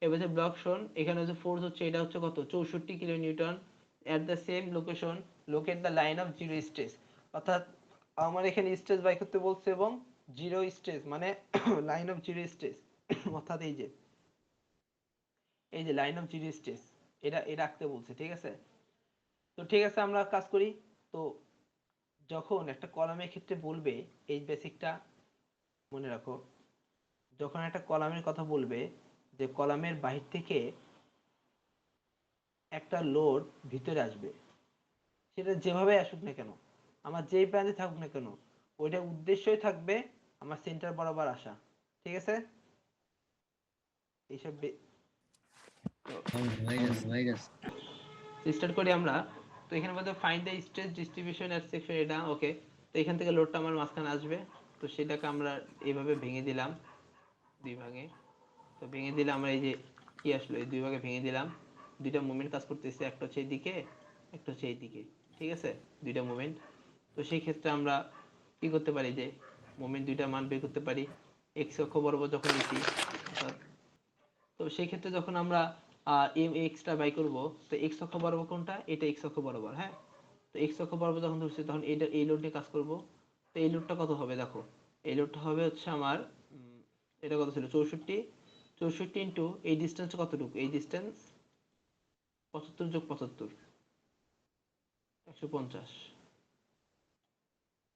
এবার ব্লক শোন, এখানে হচ্ছে ফোর্স হচ্ছে এটা হচ্ছে কত 64 kilonewton, at the same location locate the line of zero stress. অর্থাৎ আমার এখানে স্ট্রেস বাই করতে বলছে এবং জিরো স্ট্রেস মানে লাইন অফ জিরো স্ট্রেস, অর্থাৎ এই যে লাইন অফ জিরো স্ট্রেস এটা আঁকতে বলছে। ঠিক আছে, তো ঠিক আছে আমরা কাজ করি। তো যখন একটা কলামের ক্ষেত্রে বলবে, এই বেসিকটা মনে রাখো, যখন একটা কলামের কথা বলবে যে কলামের বাহির থেকে একটা লোড ভিতরে আসবে, সেটা যেভাবে আসুক না কেন, আমার যেই প্রান্তে থাকুক না কেন, ওইটা উদ্দেশ্যই থাকবে আমার সেন্টার বরাবর আসা, ঠিক আছে? এইসব হয়ে গেছে স্টার্ট করি আমরা। তো এখানে বলতে find the stress distribution at section, এটা ওকে। তো এখান থেকে লোডটা আমার মাঝখানে আসবে, তো সেটাকে আমরা এইভাবে ভেঙে দিলাম দুই ভাগে। তো ভেঙে দিলে আমরা এই যে কি আসলো, এই দুই ভাগে ভেঙে দিলাম। দুইটা মুভমেন্ট কাজ করতেছে, একটা হচ্ছে এইদিকে, একটা হচ্ছে এইদিকে, ঠিক আছে? দুইটা মুভমেন্ট। তো সেই ক্ষেত্রে আমরা কি করতে পারি, যে মুভমেন্ট দুইটা মান বের করতে পারি। এক্স অক্ষ বরাবর যখন নিছি, তো সেই ক্ষেত্রে যখন আমরা এম এক্সটা বাই করব, তো এক্স অক্ষ বরাবর কোনটা, এটা এক্স অক্ষ বরাবর, হ্যাঁ। তো এক্স অক্ষ বরাবর যখন ধরছি তখন এটা এই লোড নিয়ে কাজ করব। তো এই লোডটা কত হবে দেখো, এই লোডটা হবে হচ্ছে আমার এটা কত ছিল 64, 64 ইন্টু এই ডিস্টেন্সটা কতটুকু, এই ডিস্টেন্স 75 যোগ 75, 150।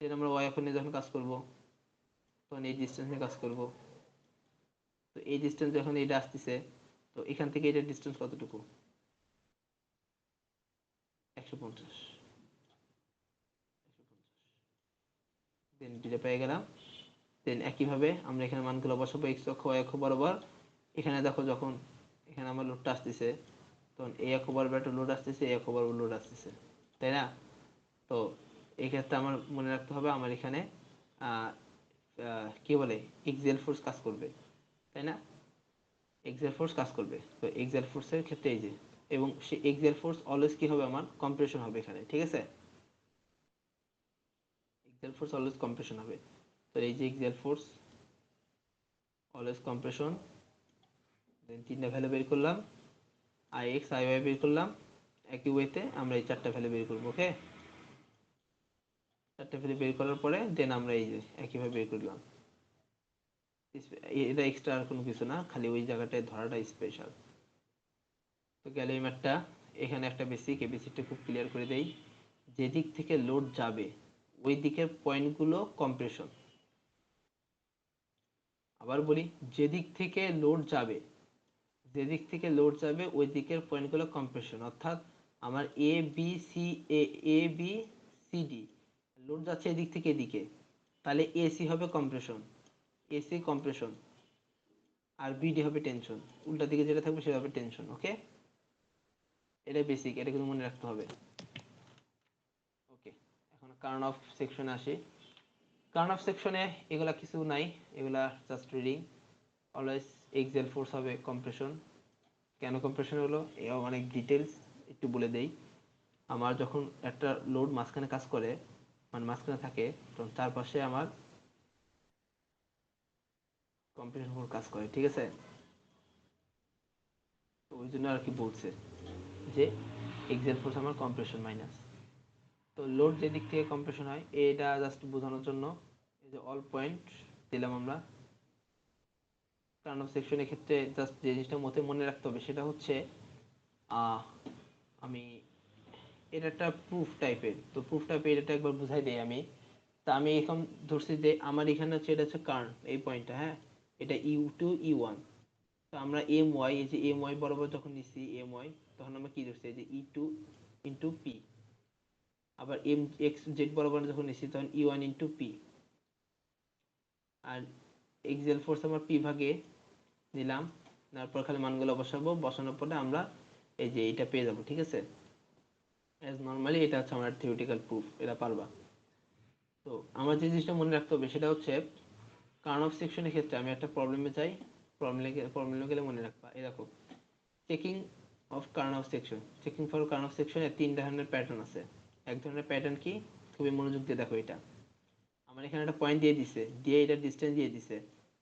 এটা আমরা ওয়াই অক্ষ নিয়ে যখন কাজ করব তখন এই ডিস্টেন্স নিয়ে কাজ করব। তো এই ডিস্টেন্স যখন এটা আসতেছে, তো এখান থেকে এটার ডিস্টেন্স কতটুকু, 150। দেন দুইটা পেয়ে গেলাম। দেন একইভাবে আমরা এখানে মানগুলো বসাবো এক্স অক্ষ ওয়াই অক্ষ বরাবর। এখানে দেখো যখন এখানে আমার লোডটা আসতেছে, তখন এই অক্ষ বরাবর একটা লোড আসতেছে, এই অক্ষ বরাবর লোড আসতেছে, তাই না? তো এই ক্ষেত্রে আমার মনে রাখতে হবে আমার এখানে কি বলে এক্সিয়াল ফোর্স কাজ করবে, তাই না? এক্সিয়াল ফোর্স কাজ করবে। তো এক্সিয়াল ফোর্সের ক্ষেত্রে এই যে, এবং সেই এক্সিয়াল ফোর্স অলওয়েজ কি হবে, আমার কম্প্রেশন হবে এখানে, ঠিক আছে? এক্সিয়াল ফোর্স অলওয়েজ কম্প্রেশন হবে। তো এই যে এক্সিয়াল ফোর্স অলওয়েজ কম্প্রেশন। দেন তিনটা ভ্যালু বের করলাম, আই এক্স আই ওয়াই বের করলাম। একই ওয়েতে আমরা এই চারটা ভ্যালু বের করবো, ওকে? চারটা ভ্যালু বের করার পরে দেন আমরা এই যে একইভাবে বের করলাম। এটা এক্সট্রা আর কোনো কিছু না, খালি ওই জায়গাটায় ধরাটা স্পেশাল। তো গেল এই ম্যাথটা। এখানে একটা বেসিক, এই বেসিকটা খুব ক্লিয়ার করে দেই। যেদিক থেকে লোড যাবে ওই দিকের পয়েন্টগুলো কম্প্রেশন। আবার বলি, যেদিক থেকে লোড যাবে, যেদিক থেকে লোড যাবে ওই দিকের পয়েন্টগুলো কম্প্রেশন। অর্থাৎ আমার এ বি সি, এ বি সি ডি লোড যাচ্ছে এদিক থেকে এদিকে, তাহলে এসি হবে কম্প্রেশন, এসি কম্প্রেশন, আর বিডি হবে টেনশন। উল্টা দিকে যেটা থাকবে সেটা হবে টেনশন, ওকে? এটা বেসিক, এটা কিন্তু মনে রাখতে হবে। ওকে, এখন কারণ অফ সেকশনে আসি। কারণ অফ সেকশনে এগুলা কিছু নাই, এগুলা just reading. Always axial force হবে কম্প্রেশন। কেন কম্প্রেশন হলো এও অনেক ডিটেলস, একটু বলে দেই। আমার যখন একটা লোড মাঝখানে কাজ করে, মানে মাঝখানে থাকে, তখন চারপাশে আমার কম্প্রেশন ফোর্স কাজ করে, ঠিক আছে? তো ওই জন্য আর কি বলছে যে এক্সিয়াল ফোর্স আমার কম্প্রেশন মাইনাস। তো লোড যেদিক থেকে কম্প্রেশন হয় এটা জাস্ট বোঝানোর জন্য এই যে অল পয়েন্ট দিলাম আমরা। কারণ সেকশনের ক্ষেত্রে জাস্ট যে জিনিসটা মনে রাখতে হবে সেটা হচ্ছে আমি এটা একটা প্রুফ টাইপের, তো প্রুফ টাইপের এটা একবার বুঝাই দেই আমি। তা আমি এখন ধরছি যে আমার এখানে হচ্ছে এটা হচ্ছে কার্ন, এই পয়েন্টটা, হ্যাঁ, এটা ইউ2 ইউ1। তো আমরা এম ওয়াই, এই যে এম ওয়াই বরাবর যখন নিচ্ছি এম ওয়াই, তখন আমরা কি ধরছি, এই যে ই2 ইন্টু পি। আবার এম এক্স জেড বরাবর যখন নিচ্ছি তখন ই1 ইন্টু পি। আর এক্সিয়াল ফোর্স আমার পি ভাগে নিলাম, তারপর খালি মানগুলো বসাবো, বসানোর পরে আমরা এই যে এটা পেয়ে যাবো, ঠিক আছে? অ্যাজ নর্মালি এটা হচ্ছে আমার থিওরিটিক্যাল প্রুফ, এটা পারবা। তো আমার যে জিনিসটা মনে রাখতে হবে সেটা হচ্ছে কার্ন অফ সেকশনের ক্ষেত্রে আমি একটা প্রবলেমে যাই, প্রবলেমে গেলে মনে রাখবা। এই দেখো, checking of kern of section, checking for kern of সেকশনে তিন ধরনের প্যাটার্ন আছে। এক ধরনের প্যাটার্ন কি, খুবই মনোযোগ দিয়ে দেখো। এটা আমার এখানে একটা পয়েন্ট দিয়ে দিছে, দিয়ে এটা ডিসটেন্স দিয়ে দিছে,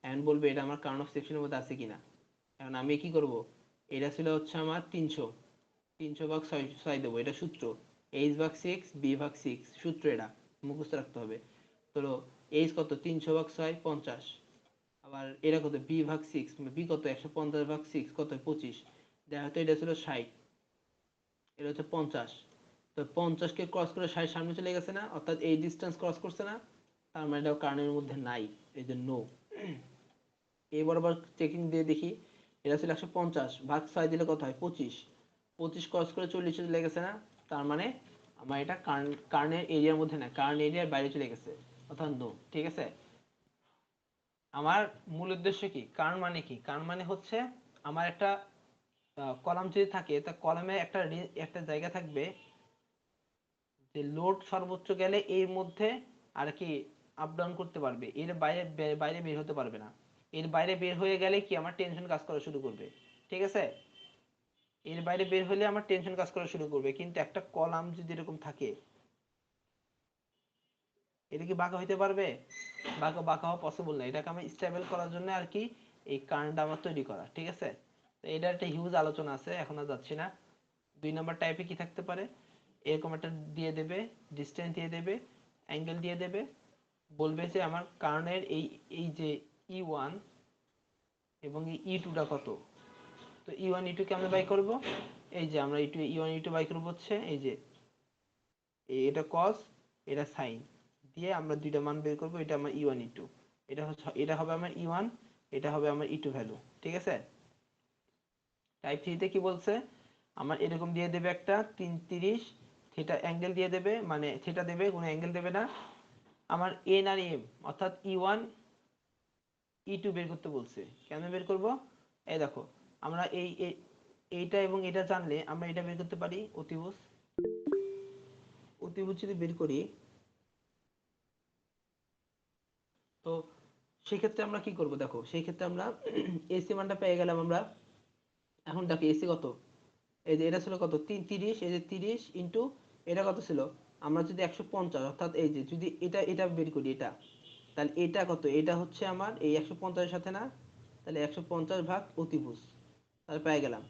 এখন বলবে এটা আমার কার্ন অফ সেকশনের মধ্যে আছে কিনা। এখন আমি কি করব, এটা ছিল হচ্ছে আমার 300, 300 ভাগ 6 দেবো, এটা সূত্র। এইচ ভাগ 6 বি ভাগ 6 সূত্র, এটা মুখস্থ রাখতে হবে। তো এইচ কত, 300 ভাগ 6 50। আবার এটা কত, বি ভাগ 6, বি কত 150 ভাগ 6 কত 25। দেখা তো এটা ছিল 60, এটা হচ্ছে 50। তো 50 কে ক্রস করে 60 সামনে চলে গেছে না, অর্থাৎ এই ডিসটেন্স ক্রস করছে না, তার মানে এটা কার্নের মধ্যে নাই, এই যে নো। এই বরাবর চেকিং দিয়ে দেখি, এটা ছিল 150 ভাগ 6 দিলে কত হয় 25, 25 ক্রস করে 40 চলে গেছে না, তার মানে আমার এটা কার্নের এরিয়ার মধ্যে না, কার্ন এরিয়ার বাইরে চলে গেছে। অর্থাৎ নো। ঠিক আছে, আমার মূল উদ্দেশ্য কি, কারণ মানে কি, কারণ মানে হচ্ছে আমার একটা কলাম যদি থাকে তা কলামে একটা জায়গা থাকবে যে লোড সর্বোচ্চ গেলে এর মধ্যে আর কি আপ ডাউন করতে পারবে, এর বাইরে বাইরে বের হতে পারবে না। এর বাইরে বের হয়ে গেলে কি আমার টেনশন কাজ করা শুরু করবে। ঠিক আছে, এর বাইরে বের হলে আমার টেনশন কাজ করা শুরু করবে। কিন্তু একটা কলাম যদি এরকম থাকে, এটা কি বাঁকা হইতে পারবে? বাঁকা বাঁকা হওয়া পসিবল না। এটাকে আমি স্টেবল করার জন্য আর কি এই কার্নটা আমার তৈরি করা। ঠিক আছে, তো এটার একটা হিউজ আলোচনা আছে, এখন আর যাচ্ছি না। 2 নম্বর টাইপে কি থাকতে পারে, এরকম একটা দিয়ে দেবে, ডিসটেন্স দিয়ে দেবে, অ্যাঙ্গেল দিয়ে দেবে, বলবে যে আমার কার্নের এই এই যে E1 এবং এই E2টা কত। তো E1 E2 কে আমরা বাই করব, এই যে আমরা E1 E2 বাই করব হচ্ছে এই যে এটা cos এটা sin দিয়ে আমরা দুইটা মান বের করব। এটা আমার E1 E2, এটা হবে আমার E1, এটা হবে আমার E2 ভ্যালু। ঠিক আছে, টাইপ 3 তে কি বলছে, আমার এরকম দিয়ে দেবে একটা 330 থিটা অ্যাঙ্গেল দিয়ে দেবে, মানে থিটা দেবে, কোনো অ্যাঙ্গেল দেবে না। আমার এন আর এম অর্থাৎ E1 E2 বের করতে বলছে। কেন বের করব, এই দেখো আমরা এইটা এবং এটা জানলে আমরা এটা বের করতে পারি, অতিভুজ। অতিভুজ যদি বের করি, তো সেক্ষেত্রে আমরা কি করব, দেখো সেই ক্ষেত্রে আমরা এসি মানটা পেয়ে গেলাম আমরা। এখন দেখো এসি কত, এই যে এটা ছিল কত 330, এই যে 30 ইন্টু এটা কত ছিল, আমরা যদি 150 অর্থাৎ এই যে যদি এটা বের করি এটা, তাহলে এটা কত, এটা হচ্ছে আমার এই 150 এর সাথে না, তাহলে 150 ভাগ অতিভুজ, তাহলে পেয়ে গেলাম।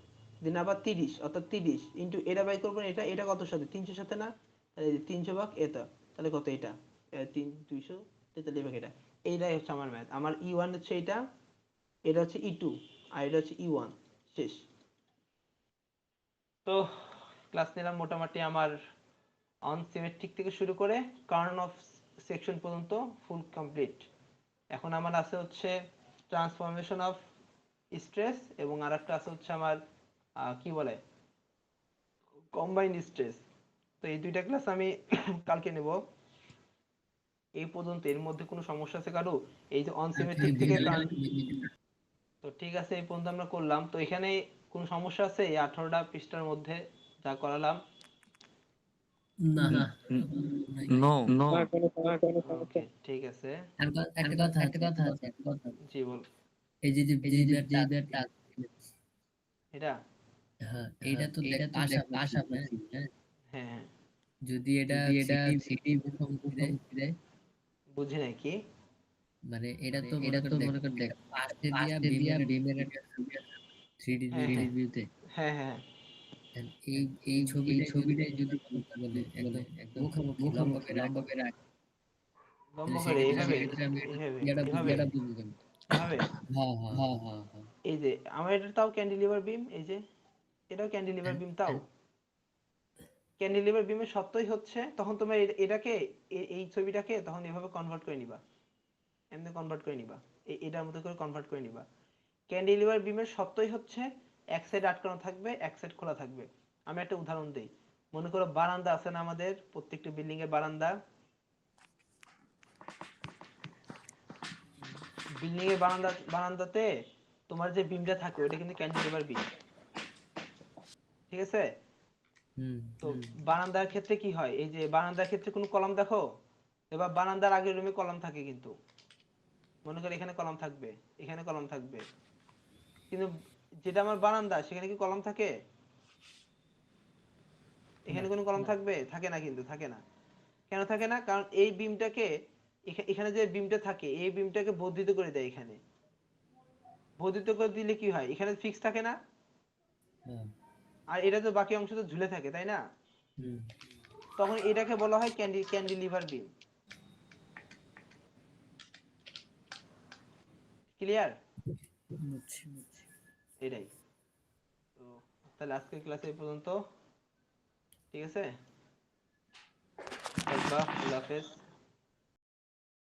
দেন আবার 30 অর্থাৎ 30 ইন্টু এটা বাই করবো, এটা কত সাথে 300 সাথে না, তাহলে 300 ভাগ এটা, তাহলে কত এটা 243 ভাগ এটা। এইটাই হচ্ছে আমার ম্যাথ। আমার E1 হচ্ছে এটা হচ্ছে E2 আর এটা হচ্ছে E1। শেষ। তো ক্লাস নিলাম মোটামুটি আমার অন সিমেট্রিক থেকে শুরু করে কার্ন অফ সেকশন পর্যন্ত ফুল কমপ্লিট। এখন আমার আছে হচ্ছে ট্রান্সফরমেশন অফ স্ট্রেস, এবং আরেকটা আছে হচ্ছে আমার কি বলে কম্বাইন্ড স্ট্রেস। তো এই দুইটা ক্লাস আমি কালকে নেব। এই পর্যন্ত এর মধ্যে কোনো সমস্যা আছে কারো, এই যে অনসিমেট্রিক থেকে কার্ন? তো ঠিক আছে, এই পর্যন্ত আমরা করলাম। তো এখানে কোনো সমস্যা আছে এই 18টা পৃষ্ঠার মধ্যে যা করালাম? না নো নো ওকে ঠিক আছে। একটা কথা আছে। জি বল। এই যে টাক, এটা হ্যাঁ এটা তো দেখ পাশাপাশি, হ্যাঁ হ্যাঁ হ্যাঁ, যদি এটা সিটি মুখোমুখি দেয়, বুঝি নাই কি। মানে এটা তো মনে কর দেখ পাশে দিয়া বিমের একটা 3D হ্যাঁ হ্যাঁ ভিউতে, হ্যাঁ হ্যাঁ এই ছবিটাই যদি বলে একদম মুখোমুখি লম্বা করে রাখ, লম্বা তাহলে করে সেক্ষেত্রে এইভাবে আমি এইভাবে এটা এইভাবে বুঝবো কেমন? এইভাবে। হ্যাঁ এই যে আমার এটা তাও ক্যান্টিলিভার বিম, এই যে এটাও ক্যান্টিলিভার বিম, তাও ক্যান্টিলিভার বিমের সত্যই হচ্ছে, তখন তোমরা এটাকে এই ছবিটাকে তখন এভাবে কনভার্ট করে নিবা, এমনি কনভার্ট করে নিবা, এটার মতো করে কনভার্ট করে নিবা। ক্যান্টিলিভার বিমের সত্যই হচ্ছে এক সাইড আটকানো থাকবে, এক সাইড খোলা থাকবে। আমি একটা উদাহরণ দেই, মনে করো বারান্দা আছে না আমাদের প্রত্যেকটা বিল্ডিং এর বারান্দা, বিল্ডিং এর বারান্দাতে তোমার যে বিমটা থাকে ওটা কিন্তু ক্যান্টিলিভার বিম। ঠিক আছে, তো বারান্দার ক্ষেত্রে কি হয়, এই যে বারান্দার ক্ষেত্রে কোনো কলাম দেখো, এবার বারান্দার আগের রুমে কলাম থাকে, কিন্তু মনে করো এখানে কলাম থাকবে, এখানে কলাম থাকবে, কিন্তু যেটা আমার বারান্দা সেখানে কি কলাম থাকে? এখানে কোনো কলাম থাকবে? থাকে না, কিন্তু থাকে না। কেন থাকে না? কারণ এই বিমটাকে এখানে যে বিমটা থাকে এই বিমটাকে বর্ধিত করে দেয়। এখানে বর্ধিত করে দিলে কি হয়, এখানে ফিক্স থাকে না, আর এটা তো বাকি অংশ তো ঝুলে থাকে, তাই না? তখন এটাকে বলা হয় ক্যান্টিলিভার বিম। ক্লিয়ার? এটাই তো। তাহলে আজকের ক্লাসে এই পর্যন্ত, ঠিক আছে? আল্লাহ হাফেজ।